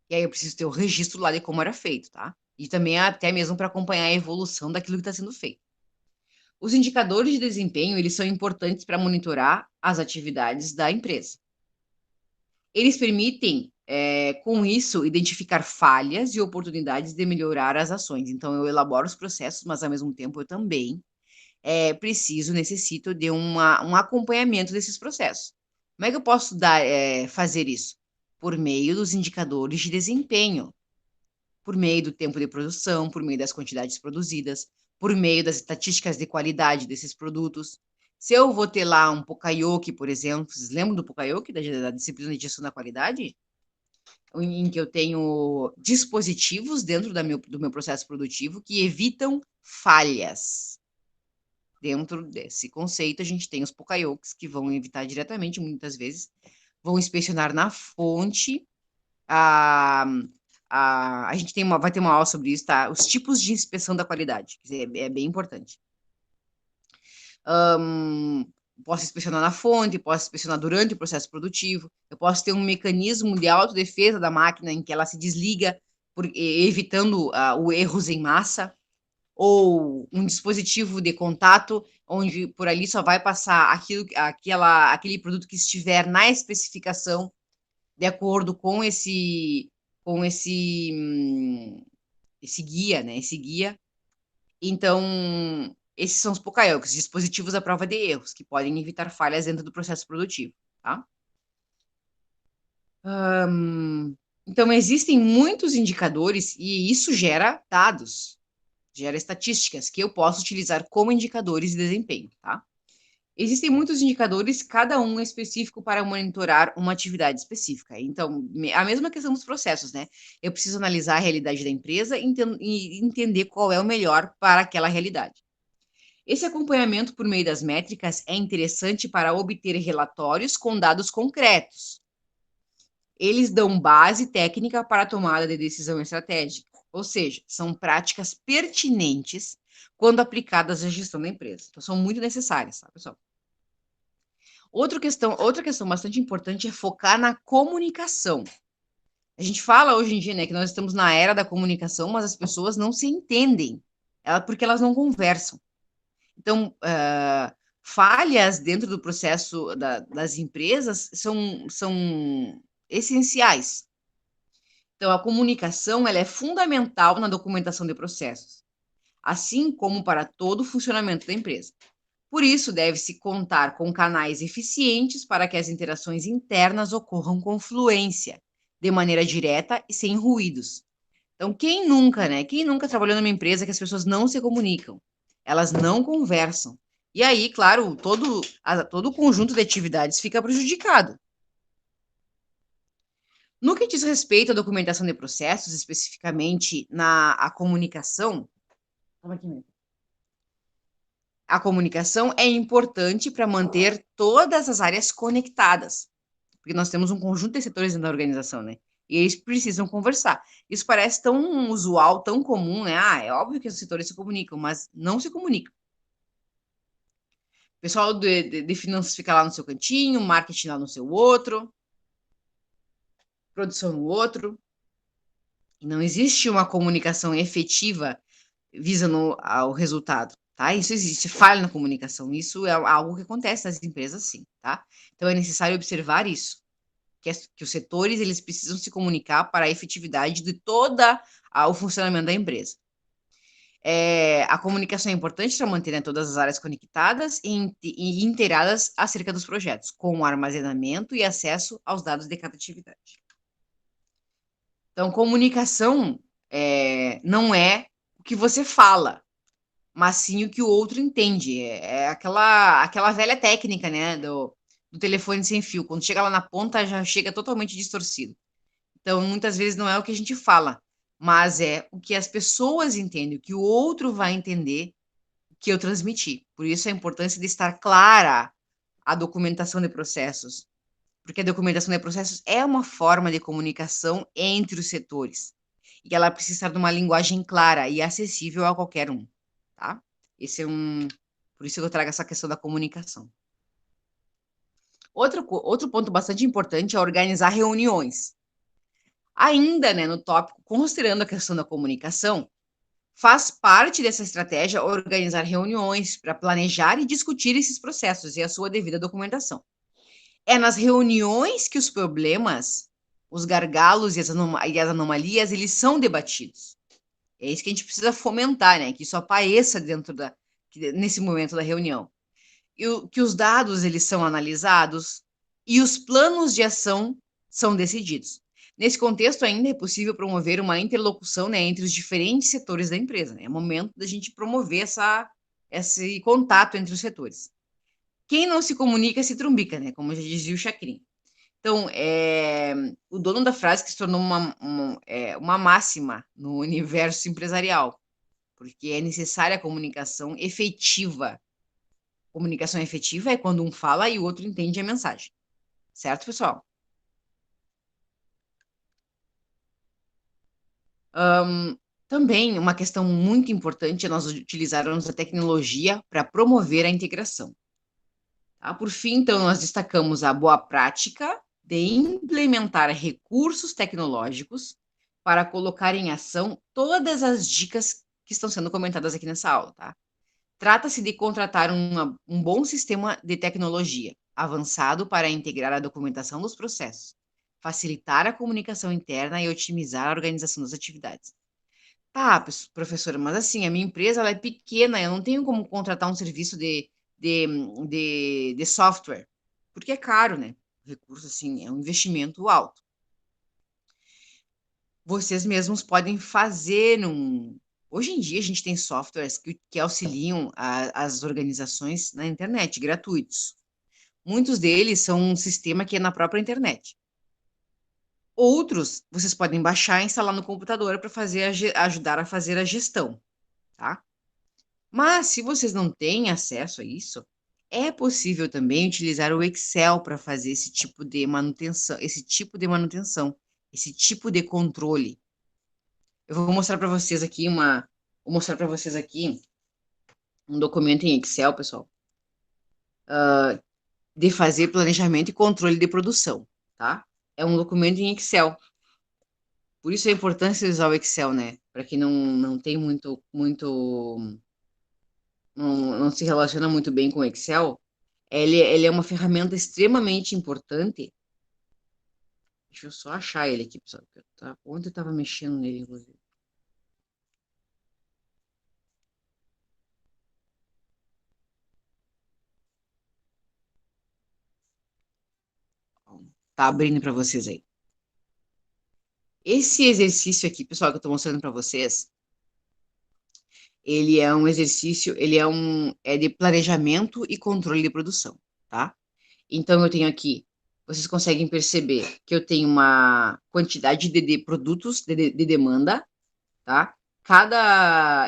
E aí eu preciso ter o registro lá de como era feito, tá? E também até mesmo para acompanhar a evolução daquilo que está sendo feito. Os indicadores de desempenho, eles são importantes para monitorar as atividades da empresa. Eles permitem, com isso, identificar falhas e oportunidades de melhorar as ações. Então, eu elaboro os processos, mas, ao mesmo tempo, eu também necessito de um acompanhamento desses processos. Como é que eu posso fazer isso? Por meio dos indicadores de desempenho, por meio do tempo de produção, por meio das quantidades produzidas, por meio das estatísticas de qualidade desses produtos. Se eu vou ter lá um Pokayoke, por exemplo, vocês lembram do Pokayoke, da disciplina de gestão da qualidade? Em que eu tenho dispositivos dentro do meu processo produtivo que evitam falhas. Dentro desse conceito, a gente tem os Pokayokes, que vão evitar diretamente, muitas vezes, vão inspecionar na fonte a, a gente vai ter uma aula sobre isso, tá? Os tipos de inspeção da qualidade, que é bem importante. Posso inspecionar na fonte, posso inspecionar durante o processo produtivo, eu posso ter um mecanismo de autodefesa da máquina em que ela se desliga, evitando os erros em massa, ou um dispositivo de contato, onde por ali só vai passar aquele produto que estiver na especificação, de acordo com esse guia, né? Esse guia. Então, esses são os POCAEUs, dispositivos à prova de erros, que podem evitar falhas dentro do processo produtivo, tá? Então, existem muitos indicadores e isso gera dados, gera estatísticas que eu posso utilizar como indicadores de desempenho, tá? Existem muitos indicadores, cada um é específico para monitorar uma atividade específica. Então, a mesma questão dos processos, né? Eu preciso analisar a realidade da empresa e entender qual é o melhor para aquela realidade. Esse acompanhamento por meio das métricas é interessante para obter relatórios com dados concretos. Eles dão base técnica para a tomada de decisão estratégica, ou seja, são práticas pertinentes quando aplicadas à gestão da empresa. Então, são muito necessárias, tá, pessoal? Outra questão bastante importante é focar na comunicação. A gente fala hoje em dia, né, que nós estamos na era da comunicação, mas as pessoas não se entendem, porque elas não conversam. Então, falhas dentro do processo das empresas são essenciais. Então, a comunicação ela é fundamental na documentação de processos, assim como para todo o funcionamento da empresa. Por isso, deve-se contar com canais eficientes para que as interações internas ocorram com fluência, de maneira direta e sem ruídos. Então, quem nunca, né? Quem nunca trabalhou numa empresa que as pessoas não se comunicam? Elas não conversam. E aí, claro, todo o conjunto de atividades fica prejudicado. No que diz respeito à documentação de processos, especificamente na a comunicação, como é que é? A comunicação é importante para manter todas as áreas conectadas, porque nós temos um conjunto de setores dentro da organização, né? E eles precisam conversar. Isso parece tão usual, tão comum, né? Ah, é óbvio que os setores se comunicam, mas não se comunicam. O pessoal de finanças fica lá no seu cantinho, marketing lá no seu outro, produção no outro. E não existe uma comunicação efetiva visando ao resultado, tá? Isso existe, falha na comunicação. Isso é algo que acontece nas empresas, sim, tá? Então é necessário observar isso, que os setores eles precisam se comunicar para a efetividade de toda o funcionamento da empresa. A comunicação é importante para manter, né, todas as áreas conectadas e inteiradas acerca dos projetos, com o armazenamento e acesso aos dados de cada atividade. Então, comunicação não é o que você fala, mas sim o que o outro entende. É aquela velha técnica, né, do telefone sem fio. Quando chega lá na ponta, já chega totalmente distorcido. Então, muitas vezes não é o que a gente fala, mas é o que as pessoas entendem, o que o outro vai entender que eu transmiti. Por isso a importância de estar clara a documentação de processos, porque a documentação de processos é uma forma de comunicação entre os setores, e ela precisa estar numa linguagem clara e acessível a qualquer um, tá? Esse é por isso que eu trago essa questão da comunicação. Outro ponto bastante importante é organizar reuniões. Ainda, né, no tópico, considerando a questão da comunicação, faz parte dessa estratégia organizar reuniões para planejar e discutir esses processos e a sua devida documentação. É nas reuniões que os problemas, os gargalos e as anomalias, eles são debatidos. É isso que a gente precisa fomentar, né? Que isso apareça nesse momento da reunião. Que os dados eles são analisados e os planos de ação são decididos. Nesse contexto, ainda é possível promover uma interlocução, né, entre os diferentes setores da empresa. Né? É momento da gente promover esse contato entre os setores. Quem não se comunica se trumbica, né? Como já dizia o Chacrin. Então, o dono da frase que se tornou uma máxima no universo empresarial, porque é necessária a comunicação efetiva. Comunicação efetiva é quando um fala e o outro entende a mensagem. Certo, pessoal? Também uma questão muito importante é nós utilizarmos a tecnologia para promover a integração. Tá? Por fim, então, nós destacamos a boa prática de implementar recursos tecnológicos para colocar em ação todas as dicas que estão sendo comentadas aqui nessa aula, tá? Trata-se de contratar um bom sistema de tecnologia avançado para integrar a documentação dos processos, facilitar a comunicação interna e otimizar a organização das atividades. Tá, professora, mas assim, a minha empresa ela é pequena, eu não tenho como contratar um serviço de, de software, porque é caro, né? O recurso, assim, é um investimento alto. Vocês mesmos podem fazer Hoje em dia, a gente tem softwares que auxiliam as organizações na internet, gratuitos. Muitos deles são um sistema que é na própria internet. Outros, vocês podem baixar e instalar no computador para ajudar a fazer a gestão, tá? Mas se vocês não têm acesso a isso, é possível também utilizar o Excel para fazer esse tipo de controle. Eu vou mostrar para vocês aqui um documento em Excel, pessoal, de fazer planejamento e controle de produção, tá? É um documento em Excel. Por isso a importância de usar o Excel, né? Para quem não tem não se relaciona muito bem com o Excel, ele é uma ferramenta extremamente importante. Deixa eu só achar ele aqui, pessoal. Ontem eu estava mexendo nele, inclusive. Tá abrindo para vocês aí. Esse exercício aqui, pessoal, que eu estou mostrando para vocês, ele é um exercício, é de planejamento e controle de produção, tá? Então, eu tenho aqui, vocês conseguem perceber que eu tenho uma quantidade de produtos de demanda, tá?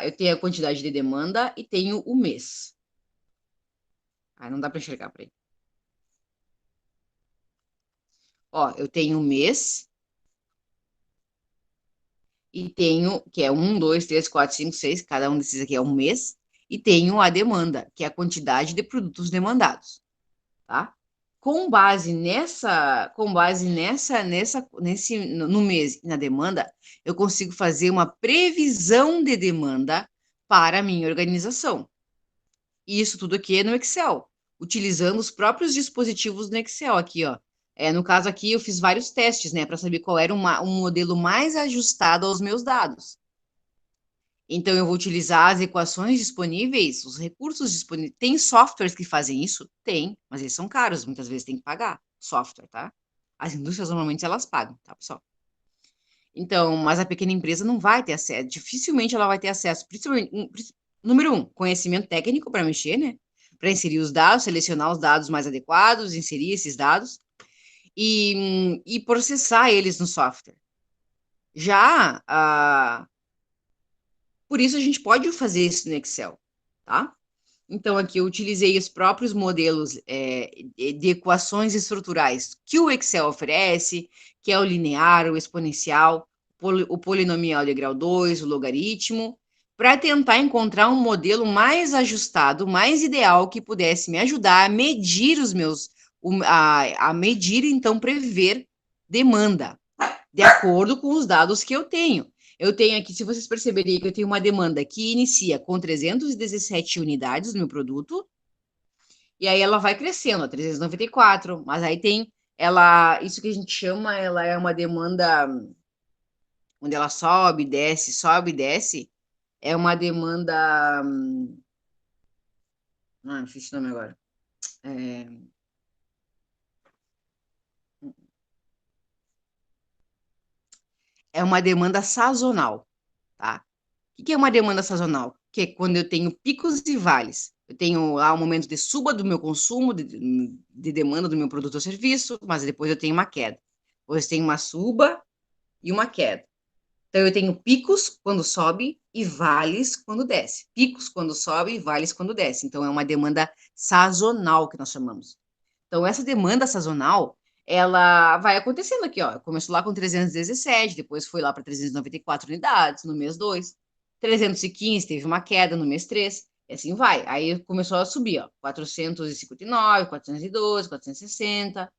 Eu tenho a quantidade de demanda e tenho o mês. Ah, não dá para enxergar para aí. Ó, eu tenho o mês e tenho, que é 1, 2, 3, 4, 5, 6, cada um desses aqui é um mês, e tenho a demanda, que é a quantidade de produtos demandados, tá? No mês e na demanda, eu consigo fazer uma previsão de demanda para a minha organização. E isso tudo aqui é no Excel, utilizando os próprios dispositivos no Excel aqui, ó. No caso aqui, eu fiz vários testes, né, para saber qual era um modelo mais ajustado aos meus dados. Então, eu vou utilizar as equações disponíveis, os recursos disponíveis. Tem softwares que fazem isso? Tem, mas eles são caros, muitas vezes tem que pagar software, tá? As indústrias normalmente elas pagam, tá, pessoal? Então, mas a pequena empresa não vai ter acesso, dificilmente ela vai ter acesso, principalmente, número um, conhecimento técnico para mexer, né? Para inserir os dados, selecionar os dados mais adequados, inserir esses dados e processar eles no software. Já por isso a gente pode fazer isso no Excel, tá? Então, aqui eu utilizei os próprios modelos de equações estruturais que o Excel oferece, que é o linear, o exponencial, o polinomial de grau 2, o logaritmo, para tentar encontrar um modelo mais ajustado, mais ideal, que pudesse me ajudar a medir a medir, então, prever demanda, de acordo com os dados que eu tenho. Eu tenho aqui, se vocês perceberem que eu tenho uma demanda que inicia com 317 unidades no meu produto, e aí ela vai crescendo a 394, mas aí tem isso que a gente chama, ela é uma demanda onde ela sobe, desce, é uma demanda, não fiz o nome agora. É uma demanda sazonal, tá? O que é uma demanda sazonal? Que é quando eu tenho picos e vales. Eu tenho lá um momento de suba do meu consumo, de demanda do meu produto ou serviço, mas depois eu tenho uma queda. Depois tem uma suba e uma queda. Então eu tenho picos quando sobe e vales quando desce. Picos quando sobe e vales quando desce. Então é uma demanda sazonal que nós chamamos. Então essa demanda sazonal, ela vai acontecendo aqui, ó. Começou lá com 317, depois foi lá para 394 unidades no mês 2. 315 teve uma queda no mês 3, e assim vai. Aí começou a subir, ó. 459, 412, 460.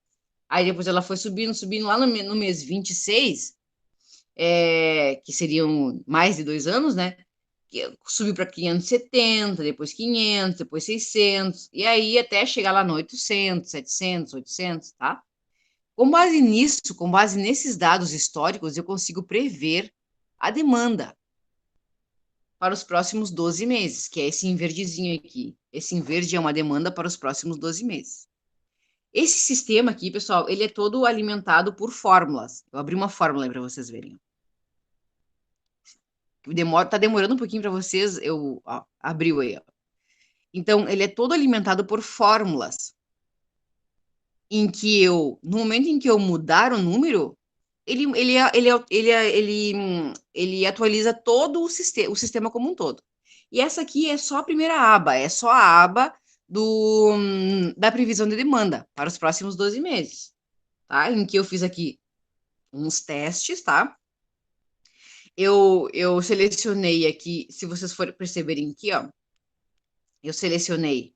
Aí depois ela foi subindo, subindo lá no mês 26, que seriam mais de 2 anos, né? Subiu para 570, depois 500, depois 600, e aí até chegar lá no 800, 700, 800, tá? Com base nisso, com base nesses dados históricos, eu consigo prever a demanda para os próximos 12 meses, que é esse em verdezinho aqui. Esse em verde é uma demanda para os próximos 12 meses. Esse sistema aqui, pessoal, ele é todo alimentado por fórmulas. Eu abri uma fórmula aí para vocês verem. Tá demorando um pouquinho para vocês, abriu aí, ó. Então, ele é todo alimentado por fórmulas, em que no momento em que eu mudar o número, ele atualiza todo o sistema como um todo. E essa aqui é só a primeira aba, é só a aba da previsão de demanda para os próximos 12 meses, tá? Em que eu fiz aqui uns testes, tá? Eu selecionei aqui, se vocês forem perceberem aqui, ó, eu selecionei.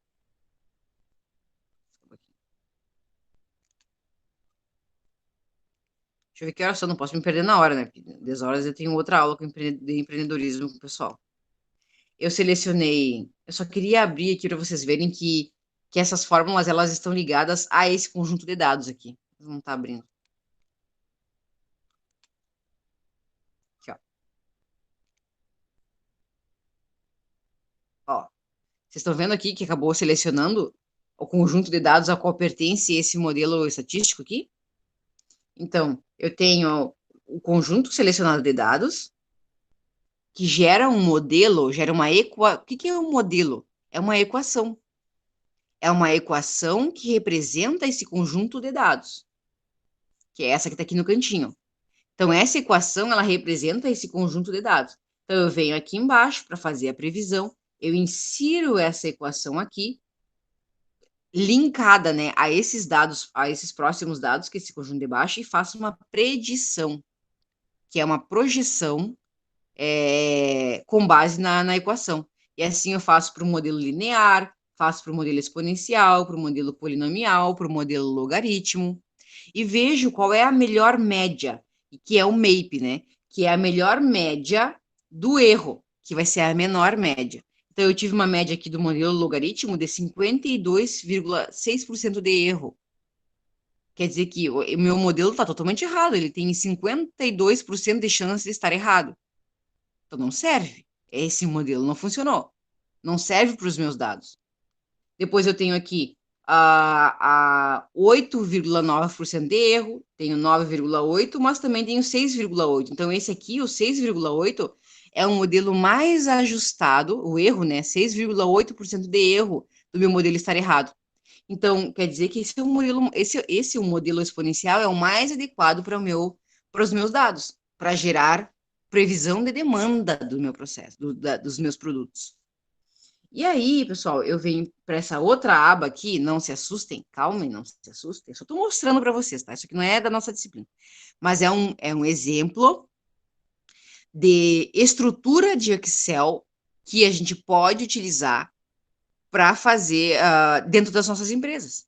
Deixa eu ver que horas eu não posso me perder na hora, né? Porque 10 horas eu tenho outra aula de empreendedorismo com o pessoal. Eu selecionei, eu só queria abrir aqui para vocês verem que essas fórmulas elas estão ligadas a esse conjunto de dados aqui. Não está abrindo. Aqui, ó. Ó, vocês estão vendo aqui que acabou selecionando o conjunto de dados a qual pertence esse modelo estatístico aqui? Então, eu tenho o conjunto selecionado de dados, que gera um modelo, gera uma equação. O que é um modelo? É uma equação. É uma equação que representa esse conjunto de dados, que é essa que está aqui no cantinho. Então, essa equação, ela representa esse conjunto de dados. Então, eu venho aqui embaixo para fazer a previsão, eu insiro essa equação aqui, linkada, né, a esses dados, a esses próximos dados, que é esse conjunto de baixo, e faço uma predição, que é uma projeção com base na equação. E assim eu faço para o modelo linear, faço para o modelo exponencial, para o modelo polinomial, para o modelo logaritmo, e vejo qual é a melhor média, que é o MAPE, né? Que é a melhor média do erro, que vai ser a menor média. Então, eu tive uma média aqui do modelo logaritmo de 52,6% de erro. Quer dizer que o meu modelo está totalmente errado, ele tem 52% de chance de estar errado. Então, não serve. Esse modelo não funcionou. Não serve para os meus dados. Depois eu tenho aqui a 8,9% de erro, tenho 9,8%, mas também tenho 6,8%. Então, esse aqui, o 6,8%, é um modelo mais ajustado, o erro, né? 6,8% de erro do meu modelo estar errado. Então, quer dizer que esse é um modelo, esse modelo exponencial é o mais adequado para os meus dados, para gerar previsão de demanda do meu processo, dos meus produtos. E aí, pessoal, eu venho para essa outra aba aqui, não se assustem, calmem, não se assustem, só estou mostrando para vocês, tá? Isso aqui não é da nossa disciplina, mas é um exemplo de estrutura de Excel que a gente pode utilizar para fazer dentro das nossas empresas.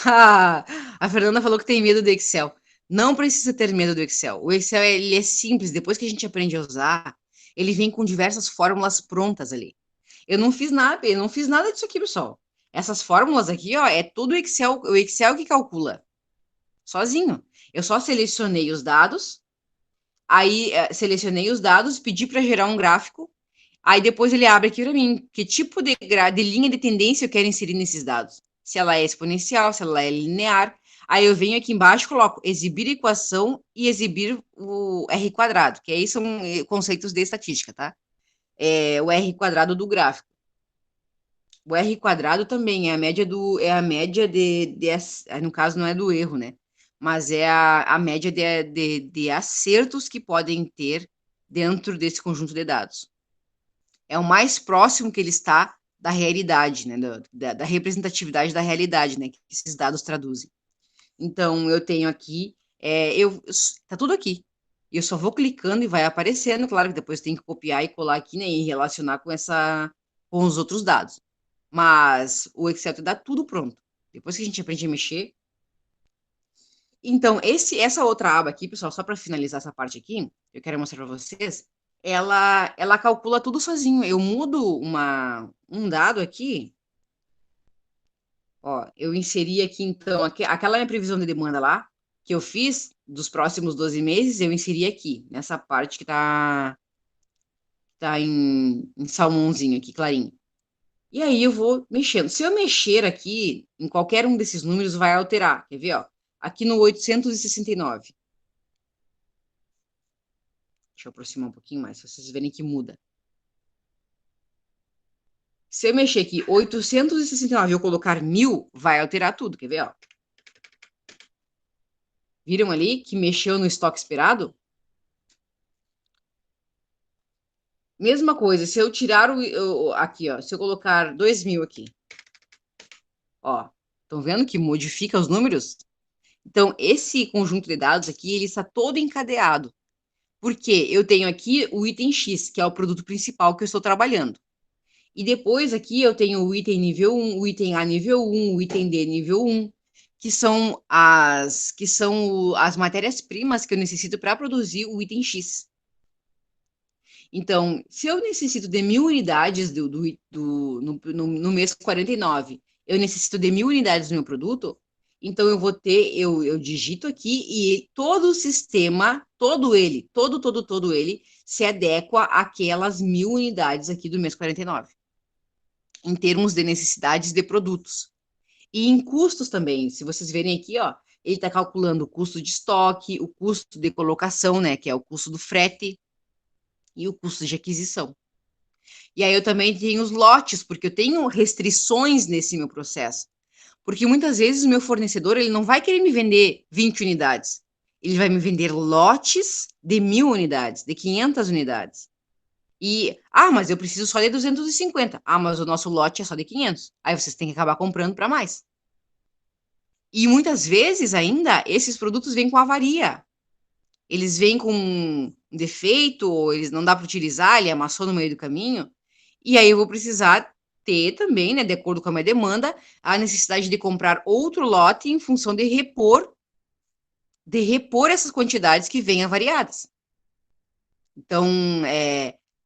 A Fernanda falou que tem medo do Excel. Não precisa ter medo do Excel. O Excel ele é simples, depois que a gente aprende a usar, ele vem com diversas fórmulas prontas ali. Eu não fiz nada disso aqui, pessoal. Essas fórmulas aqui, ó, é tudo o Excel que calcula, sozinho. Eu só selecionei os dados, aí selecionei os dados, pedi para gerar um gráfico, aí depois ele abre aqui para mim, que tipo de linha de tendência eu quero inserir nesses dados. Se ela é exponencial, se ela é linear. Aí eu venho aqui embaixo, coloco exibir equação e exibir o R quadrado, que aí são conceitos de estatística, tá? O R quadrado do gráfico. O R quadrado também é a média no caso não é do erro, né? Mas é a média de acertos que podem ter dentro desse conjunto de dados. É o mais próximo que ele está da realidade, né? Da representatividade da realidade, né? Que esses dados traduzem. Então, eu tenho aqui, tá tudo aqui. Eu só vou clicando e vai aparecendo. Claro que depois tem que copiar e colar aqui, né? E relacionar com os outros dados. Mas o Excel te dá tudo pronto. Depois que a gente aprende a mexer. Então, essa outra aba aqui, pessoal, só para finalizar essa parte aqui, eu quero mostrar para vocês, ela calcula tudo sozinho. Eu mudo um dado aqui, ó, eu inseri aqui, então, aquela minha previsão de demanda lá, que eu fiz dos próximos 12 meses, eu inseri aqui, nessa parte que tá em salmãozinho aqui, clarinho. E aí eu vou mexendo. Se eu mexer aqui, em qualquer um desses números, vai alterar. Quer ver, ó? Aqui no 869. Deixa eu aproximar um pouquinho mais, pra vocês verem que muda. Se eu mexer aqui 869 e eu colocar 1000, vai alterar tudo. Quer ver, ó? Viram ali que mexeu no estoque esperado? Mesma coisa, se eu tirar aqui, ó, se eu colocar 2000 aqui, ó, estão vendo que modifica os números? Então, esse conjunto de dados aqui, ele está todo encadeado. Porque eu tenho aqui o item X, que é o produto principal que eu estou trabalhando. E depois aqui eu tenho o item nível 1, o item A nível 1, o item D nível 1, que são as matérias-primas que eu necessito para produzir o item X. Então, se eu necessito de 1000 unidades no mês 49, eu necessito de 1000 unidades do meu produto, então eu digito aqui e todo o sistema, todo ele, se adequa àquelas 1000 unidades aqui do mês 49, em termos de necessidades de produtos. E em custos também, se vocês verem aqui, ó, ele está calculando o custo de estoque, o custo de colocação, né, que é o custo do frete, e o custo de aquisição. E aí eu também tenho os lotes, porque eu tenho restrições nesse meu processo. Porque muitas vezes o meu fornecedor ele não vai querer me vender 20 unidades. Ele vai me vender lotes de 1.000 unidades, de 500 unidades. Mas eu preciso só de 250. Mas o nosso lote é só de 500. Aí vocês têm que acabar comprando para mais. E muitas vezes ainda esses produtos vêm com avaria. Eles vêm com um defeito, ou eles não dá para utilizar, ele amassou no meio do caminho. E aí eu vou precisar ter também, né, de acordo com a minha demanda, a necessidade de comprar outro lote em função de repor essas quantidades que vêm avariadas. Então,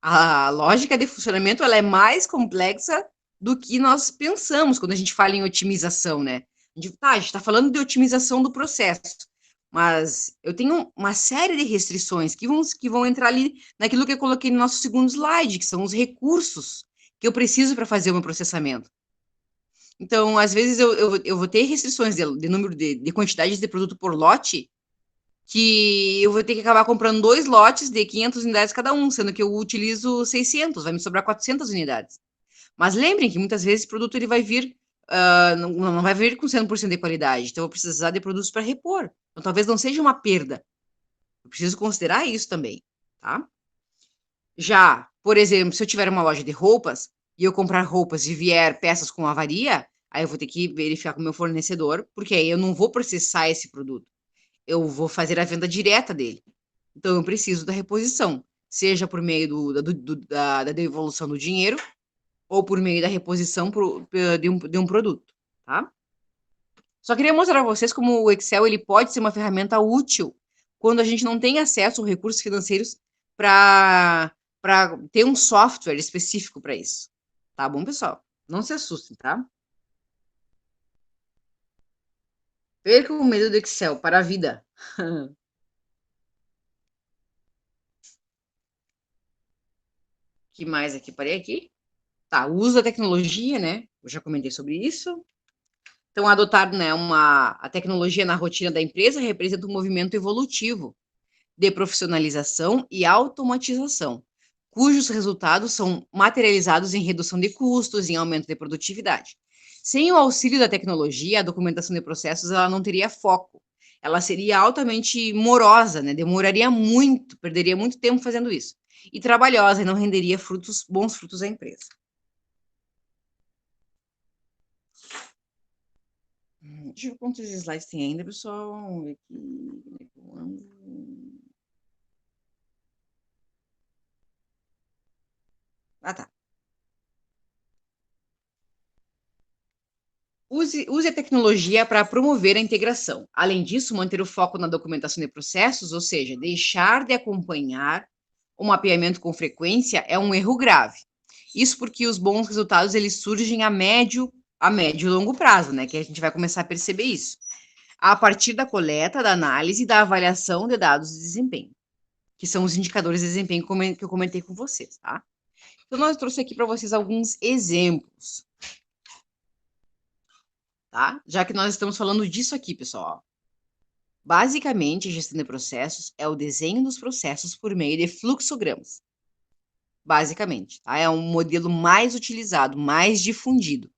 a lógica de funcionamento ela é mais complexa do que nós pensamos quando a gente fala em otimização, né? A gente está falando de otimização do processo, mas eu tenho uma série de restrições que vão entrar ali naquilo que eu coloquei no nosso segundo slide, que são os recursos que eu preciso para fazer o meu processamento. Então, às vezes, eu vou ter restrições de número de quantidades de produto por lote, que eu vou ter que acabar comprando 2 lotes de 500 unidades cada um, sendo que eu utilizo 600, vai me sobrar 400 unidades. Mas lembrem que muitas vezes o produto ele vai vir, não vai vir com 100% de qualidade, então eu vou precisar de produtos para repor. Então talvez não seja uma perda. Eu preciso considerar isso também, tá? Já, por exemplo, se eu tiver uma loja de roupas e eu comprar roupas e vier peças com avaria, aí eu vou ter que verificar com o meu fornecedor, porque aí eu não vou processar esse produto. Eu vou fazer a venda direta dele. Então, eu preciso da reposição, seja por meio da devolução do dinheiro ou por meio da reposição de um produto, tá? Só queria mostrar para vocês como o Excel ele pode ser uma ferramenta útil quando a gente não tem acesso a recursos financeiros para ter um software específico para isso. Tá bom, pessoal? Não se assustem, tá? Perca o medo do Excel para a vida. Que mais aqui? Parei aqui. Tá, o uso da tecnologia, né? Eu já comentei sobre isso. Então, adotar, né, a tecnologia na rotina da empresa representa um movimento evolutivo de profissionalização e automatização, cujos resultados são materializados em redução de custos e em aumento de produtividade. Sem o auxílio da tecnologia, a documentação de processos ela não teria foco. Ela seria altamente morosa, né? Demoraria muito, perderia muito tempo fazendo isso. E trabalhosa e não renderia bons frutos à empresa. Deixa eu ver quantos slides tem ainda, pessoal. Vamos ver aqui. Tá. Use a tecnologia para promover a integração. Além disso, manter o foco na documentação de processos, ou seja, deixar de acompanhar o mapeamento com frequência é um erro grave. Isso porque os bons resultados eles surgem a médio e longo prazo, né? Que a gente vai começar a perceber isso. A partir da coleta, da análise e da avaliação de dados de desempenho, que são os indicadores de desempenho que eu comentei com vocês, tá? Então, nós trouxe aqui para vocês alguns exemplos, tá? Já que nós estamos falando disso aqui, pessoal. Basicamente, a gestão de processos é o desenho dos processos por meio de fluxogramas. Basicamente, tá? É um modelo mais utilizado, mais difundido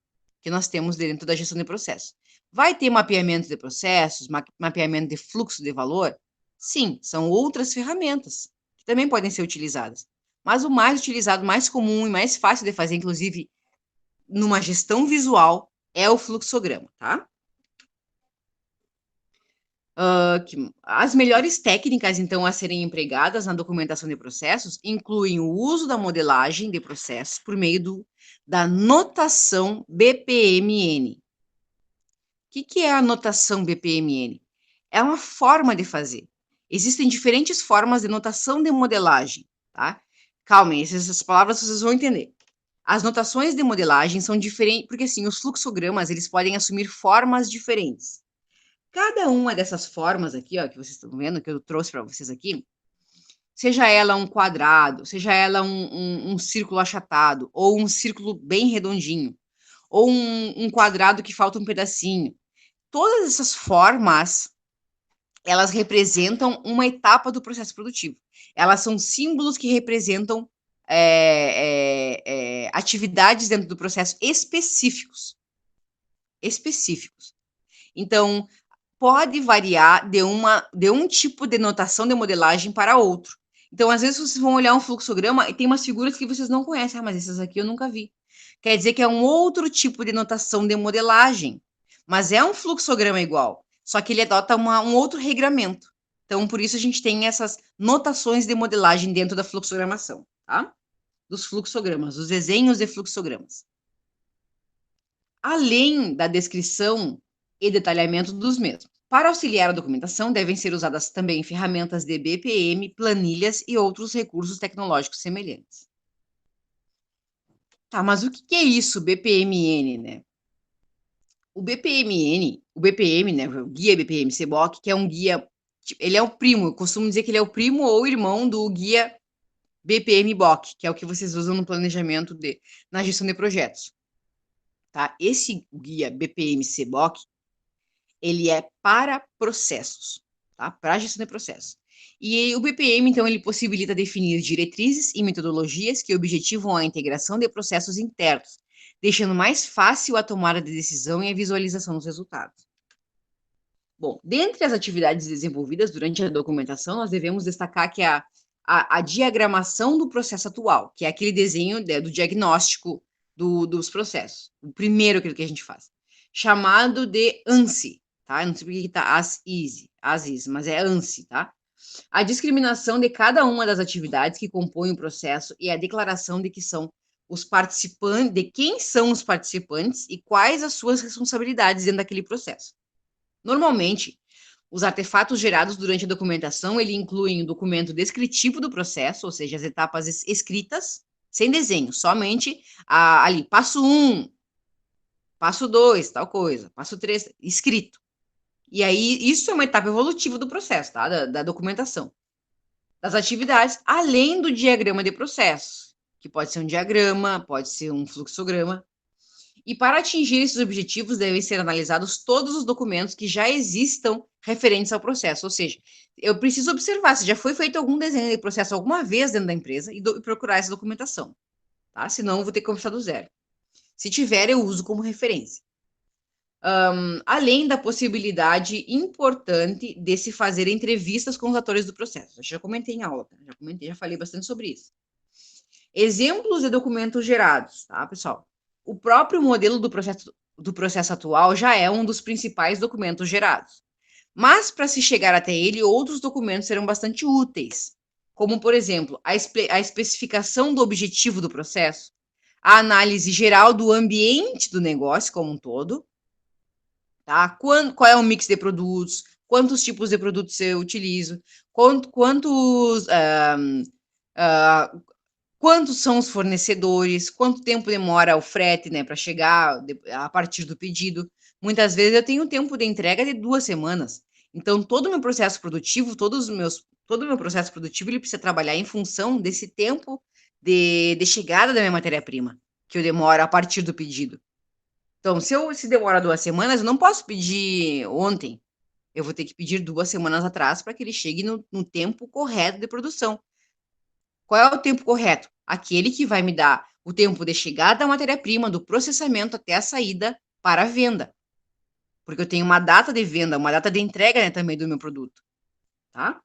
que nós temos dentro da gestão de processos. Vai ter mapeamento de processos, mapeamento de fluxo de valor? Sim, são outras ferramentas que também podem ser utilizadas. Mas o mais utilizado, mais comum e mais fácil de fazer, inclusive numa gestão visual, é o fluxograma, tá? As melhores técnicas, então, a serem empregadas na documentação de processos incluem o uso da modelagem de processos por meio da notação BPMN. O que é a notação BPMN? É uma forma de fazer. Existem diferentes formas de notação de modelagem, tá? Calmem, essas palavras vocês vão entender. As notações de modelagem são diferentes, porque assim, os fluxogramas, eles podem assumir formas diferentes. Cada uma dessas formas aqui, ó, que vocês estão vendo, que eu trouxe para vocês aqui, seja ela um quadrado, seja ela um círculo achatado, ou um círculo bem redondinho, ou um quadrado que falta um pedacinho, todas essas formas, elas representam uma etapa do processo produtivo. Elas são símbolos que representam atividades dentro do processo específicos. Então, pode variar de um tipo de notação de modelagem para outro. Então, às vezes, vocês vão olhar um fluxograma e tem umas figuras que vocês não conhecem. Ah, mas essas aqui eu nunca vi. Quer dizer que é um outro tipo de notação de modelagem, mas é um fluxograma igual, só que ele adota um outro regramento. Então, por isso a gente tem essas notações de modelagem dentro da fluxogramação, tá? Dos fluxogramas, dos desenhos de fluxogramas. Além da descrição e detalhamento dos mesmos. Para auxiliar a documentação, devem ser usadas também ferramentas de BPM, planilhas e outros recursos tecnológicos semelhantes. Tá, mas o que é isso, BPMN, né? O BPM, né, o guia BPM CBOK, que é um guia, ele é o primo, eu costumo dizer que ele é o primo ou irmão do guia BPM BOK, que é o que vocês usam no planejamento na gestão de projetos. Tá? Esse guia BPM CBOK, ele é para processos, tá? Para gestão de processos. E o BPM, então, ele possibilita definir diretrizes e metodologias que objetivam a integração de processos internos, deixando mais fácil a tomada de decisão e a visualização dos resultados. Bom, dentre as atividades desenvolvidas durante a documentação, nós devemos destacar que a diagramação do processo atual, que é aquele desenho do diagnóstico dos processos, o primeiro que a gente faz, chamado de ANSI, tá? Eu não sei porque que tá as is, mas é ANSI, tá? A discriminação de cada uma das atividades que compõem o processo e a declaração de que são os participantes, de quem são os participantes e quais as suas responsabilidades dentro daquele processo. Normalmente, os artefatos gerados durante a documentação, ele incluem o documento descritivo do processo, ou seja, as etapas escritas, sem desenho, somente ali, passo 1, passo 2, tal coisa, passo 3, escrito. E aí, isso é uma etapa evolutiva do processo, tá? Da documentação. Das atividades, além do diagrama de processo, que pode ser um diagrama, pode ser um fluxograma. E para atingir esses objetivos, devem ser analisados todos os documentos que já existam referentes ao processo. Ou seja, eu preciso observar se já foi feito algum desenho de processo alguma vez dentro da empresa e procurar essa documentação. Tá? Senão, eu vou ter que começar do zero. Se tiver, eu uso como referência. Além da possibilidade importante de se fazer entrevistas com os atores do processo. Eu já comentei em aula, já falei bastante sobre isso. Exemplos de documentos gerados, tá, pessoal? O próprio modelo do processo atual já é um dos principais documentos gerados. Mas, para se chegar até ele, outros documentos serão bastante úteis, como, por exemplo, a especificação do objetivo do processo, a análise geral do ambiente do negócio como um todo, tá? Qual é o mix de produtos, quantos tipos de produtos eu utilizo, quantos são os fornecedores, quanto tempo demora o frete, né, para chegar a partir do pedido. Muitas vezes eu tenho tempo de entrega de 2 semanas. Então, todo o meu processo produtivo, todo o meu processo produtivo, ele precisa trabalhar em função desse tempo de chegada da minha matéria-prima, que eu demoro a partir do pedido. Então, se demora 2 semanas, eu não posso pedir ontem. Eu vou ter que pedir 2 semanas atrás para que ele chegue no tempo correto de produção. Qual é o tempo correto? Aquele que vai me dar o tempo de chegada da matéria-prima, do processamento até a saída para a venda. Porque eu tenho uma data de venda, uma data de entrega, né, também do meu produto. Tá?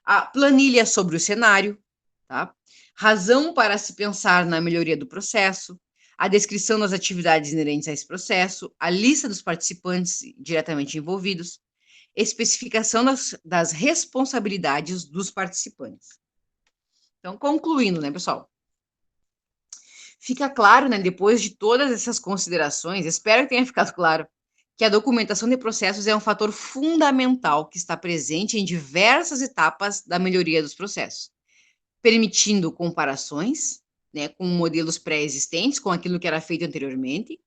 A planilha sobre o cenário, tá? Razão para se pensar na melhoria do processo, a descrição das atividades inerentes a esse processo, a lista dos participantes diretamente envolvidos, especificação das responsabilidades dos participantes. Então, concluindo, né, pessoal? Fica claro, né, depois de todas essas considerações, espero que tenha ficado claro, que a documentação de processos é um fator fundamental que está presente em diversas etapas da melhoria dos processos, permitindo comparações, né, com modelos pré-existentes, com aquilo que era feito anteriormente,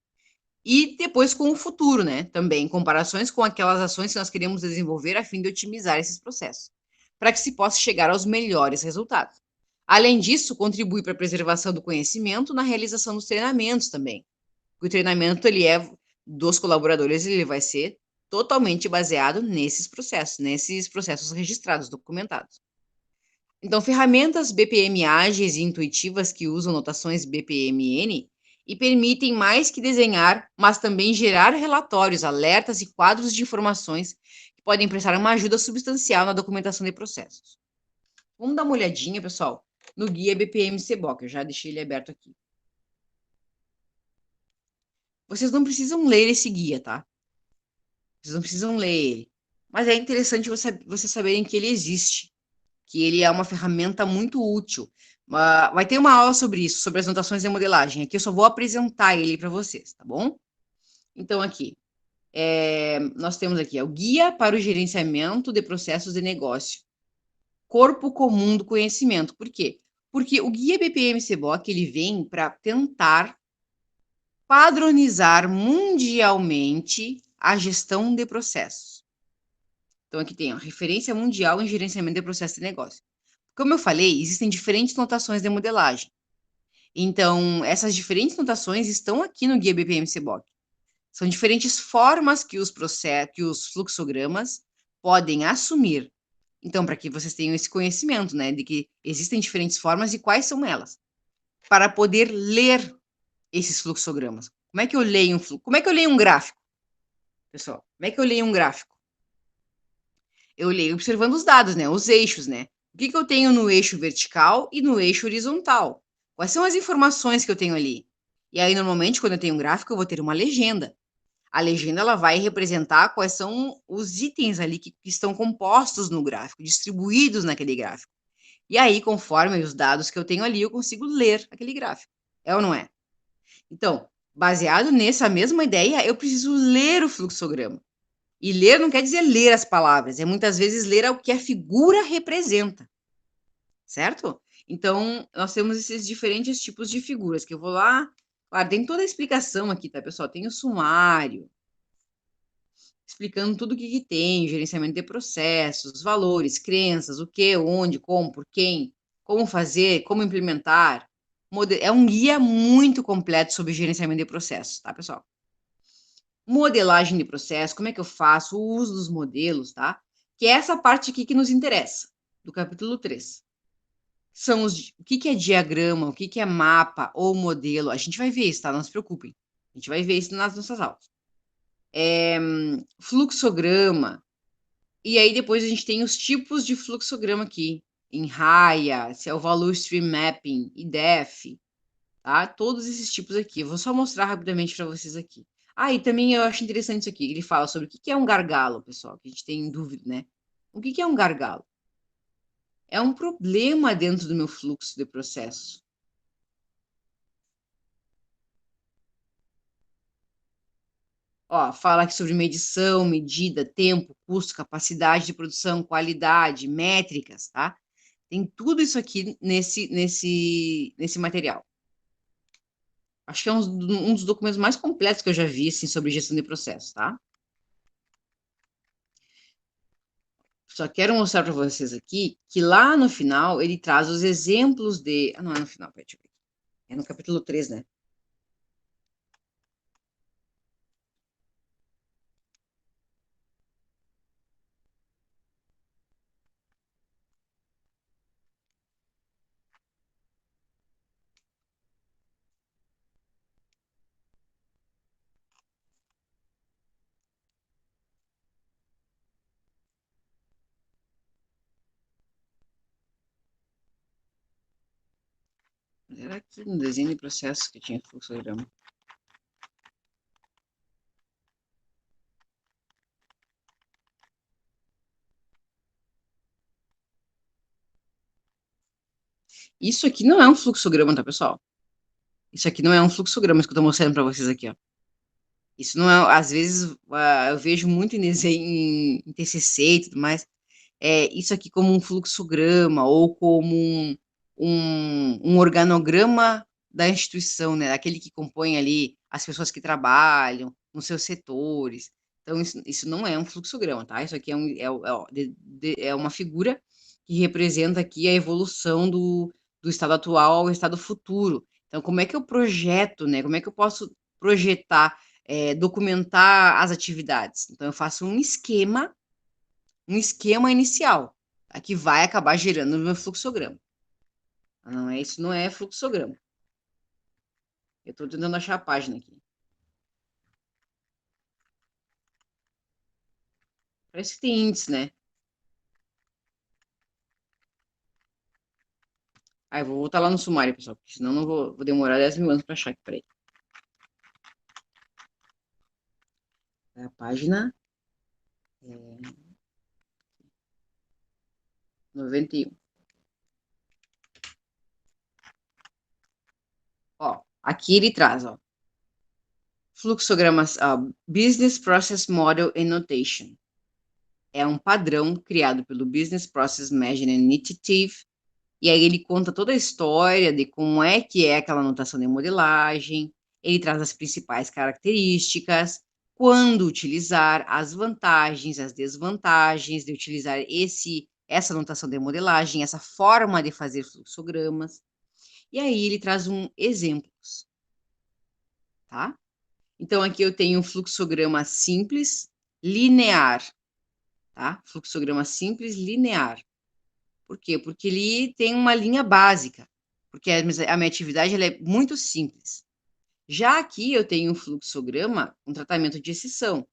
e depois com o futuro, né, também comparações com aquelas ações que nós queremos desenvolver a fim de otimizar esses processos, para que se possa chegar aos melhores resultados. Além disso, contribui para a preservação do conhecimento na realização dos treinamentos também. O treinamento, ele é dos colaboradores, ele vai ser totalmente baseado nesses processos registrados, documentados. Então, ferramentas BPM ágeis e intuitivas que usam notações BPMN e permitem mais que desenhar, mas também gerar relatórios, alertas e quadros de informações que podem prestar uma ajuda substancial na documentação de processos. Vamos dar uma olhadinha, pessoal, no guia BPM CBOK, eu já deixei ele aberto aqui. Vocês não precisam ler esse guia, tá? Vocês não precisam ler ele. Mas é interessante vocês saberem que ele existe, que ele é uma ferramenta muito útil. Vai ter uma aula sobre isso, sobre as notações de modelagem. Aqui eu só vou apresentar ele para vocês, tá bom? Então, aqui, nós temos aqui o Guia para o Gerenciamento de Processos de Negócio. Corpo comum do conhecimento. Por quê? Porque o Guia BPM CBOK, ele vem para tentar padronizar mundialmente a gestão de processos. Então, aqui tem a referência mundial em gerenciamento de processos de negócio. Como eu falei, existem diferentes notações de modelagem. Então, essas diferentes notações estão aqui no Guia BPM CBOK. São diferentes formas que os fluxogramas podem assumir. Então, para que vocês tenham esse conhecimento, né, de que existem diferentes formas e quais são elas, para poder ler esses fluxogramas. Como é que eu leio Como é que eu leio um gráfico, pessoal? Como é que eu leio um gráfico? Eu leio observando os dados, né, os eixos, né? O que eu tenho no eixo vertical e no eixo horizontal? Quais são as informações que eu tenho ali? E aí, normalmente, quando eu tenho um gráfico, eu vou ter uma legenda. A legenda ela vai representar quais são os itens ali que estão compostos no gráfico, distribuídos naquele gráfico. E aí, conforme os dados que eu tenho ali, eu consigo ler aquele gráfico. É ou não é? Então, baseado nessa mesma ideia, eu preciso ler o fluxograma. E ler não quer dizer ler as palavras, é muitas vezes ler o que a figura representa. Certo? Então, nós temos esses diferentes tipos de figuras, que eu vou lá. Claro, tem toda a explicação aqui, tá, pessoal? Tem o sumário, explicando tudo o que tem, gerenciamento de processos, valores, crenças, o que, onde, como, por quem, como fazer, como implementar. É um guia muito completo sobre gerenciamento de processos, tá, pessoal? Modelagem de processo, como é que eu faço, o uso dos modelos, tá? Que é essa parte aqui que nos interessa, do capítulo 3. São o que é diagrama, o que é mapa ou modelo. A gente vai ver isso, tá? Não se preocupem. A gente vai ver isso nas nossas aulas. Fluxograma. E aí depois a gente tem os tipos de fluxograma aqui. Em raia, se é o Value Stream Mapping, IDEF, tá? Todos esses tipos aqui. Eu vou só mostrar rapidamente para vocês aqui. Ah, e também eu acho interessante isso aqui. Ele fala sobre o que é um gargalo, pessoal, que a gente tem dúvida, né? O que é um gargalo? É um problema dentro do meu fluxo de processo. Ó, fala aqui sobre medição, medida, tempo, custo, capacidade de produção, qualidade, métricas, tá? Tem tudo isso aqui nesse material. Acho que é um dos documentos mais completos que eu já vi, assim, sobre gestão de processo, tá? Só quero mostrar para vocês aqui que lá no final ele traz os exemplos de... Ah, não é no final, peraí, deixa eu ver. É no capítulo 3, né? Era aqui no desenho de processo que tinha fluxograma. Isso aqui não é um fluxograma, tá, pessoal? Isso aqui não é um fluxograma que eu estou mostrando para vocês aqui, ó. Isso não é, às vezes, eu vejo muito em desenho, em TCC e tudo mais, isso aqui como um fluxograma ou como um organograma da instituição, né? Aquele que compõe ali as pessoas que trabalham nos seus setores. Então, isso não é um fluxograma, tá? Isso aqui é uma figura que representa aqui a evolução do estado atual ao estado futuro. Então, como é que eu projeto, né? Como é que eu posso projetar documentar as atividades. Então, eu faço um esquema inicial, tá? Que vai acabar gerando no meu fluxograma. Não é isso, não é fluxograma. Eu estou tentando achar a página aqui. Parece que tem índice, né? Eu vou voltar lá no sumário, pessoal, porque senão não vou demorar 10 mil anos para achar aqui. Peraí. A página 91. Ó, aqui ele traz, ó, fluxogramas, Business Process Model and Notation. É um padrão criado pelo Business Process Management Initiative, e aí ele conta toda a história de como é que é aquela anotação de modelagem, ele traz as principais características, quando utilizar, as vantagens, as desvantagens de utilizar essa anotação de modelagem, essa forma de fazer fluxogramas, e aí ele traz exemplos, tá? Então, aqui eu tenho um fluxograma simples, linear, tá? Fluxograma simples, linear. Por quê? Porque ele tem uma linha básica, porque a minha atividade ela é muito simples. Já aqui eu tenho um fluxograma, um tratamento de exceção.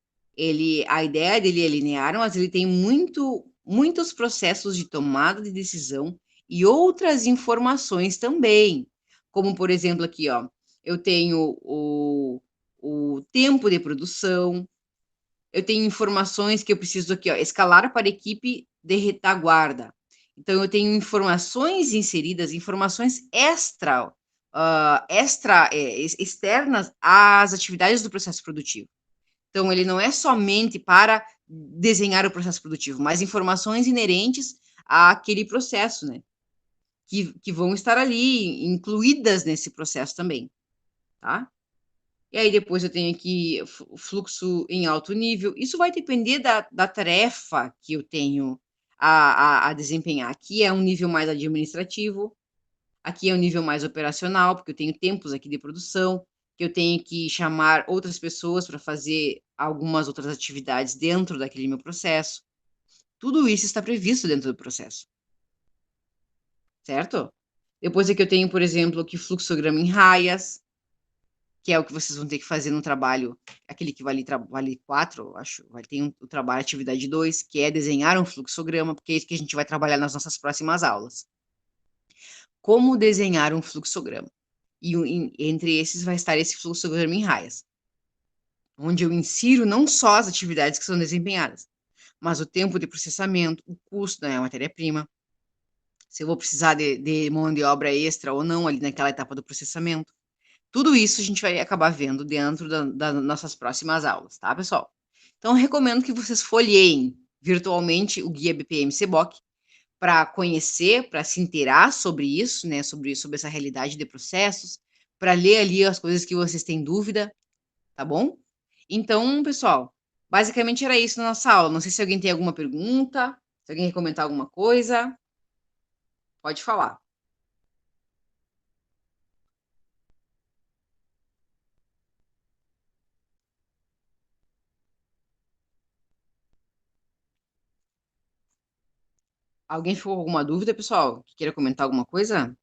A ideia dele é linear, mas ele tem muitos processos de tomada de decisão e outras informações também. Como, por exemplo, aqui, ó, eu tenho o tempo de produção, eu tenho informações que eu preciso aqui, ó, escalar para a equipe de retaguarda. Então, eu tenho informações inseridas, informações externas às atividades do processo produtivo. Então, ele não é somente para desenhar o processo produtivo, mas informações inerentes àquele processo, né? Que vão estar ali, incluídas nesse processo também, tá? E aí depois eu tenho aqui o fluxo em alto nível. Isso vai depender da tarefa que eu tenho a desempenhar. Aqui é um nível mais administrativo, aqui é um nível mais operacional, porque eu tenho tempos aqui de produção, que eu tenho que chamar outras pessoas para fazer algumas outras atividades dentro daquele meu processo. Tudo isso está previsto dentro do processo, certo? Depois aqui eu tenho, por exemplo, aqui fluxograma em raias, que é o que vocês vão ter que fazer no trabalho, aquele que vale 4, acho, tem o trabalho atividade 2, que é desenhar um fluxograma, porque é isso que a gente vai trabalhar nas nossas próximas aulas. Como desenhar um fluxograma? E entre esses vai estar esse fluxograma em raias, onde eu insiro não só as atividades que são desempenhadas, mas o tempo de processamento, o custo da matéria-prima, se eu vou precisar de mão de obra extra ou não ali naquela etapa do processamento. Tudo isso a gente vai acabar vendo dentro das nossas próximas aulas, tá, pessoal? Então, eu recomendo que vocês folheiem virtualmente o guia BPM CBOK para conhecer, para se inteirar sobre isso, né, sobre essa realidade de processos, para ler ali as coisas que vocês têm dúvida, tá bom? Então, pessoal, basicamente era isso na nossa aula. Não sei se alguém tem alguma pergunta, se alguém quer comentar alguma coisa, pode falar. Alguém ficou com alguma dúvida, pessoal? Que queira comentar alguma coisa?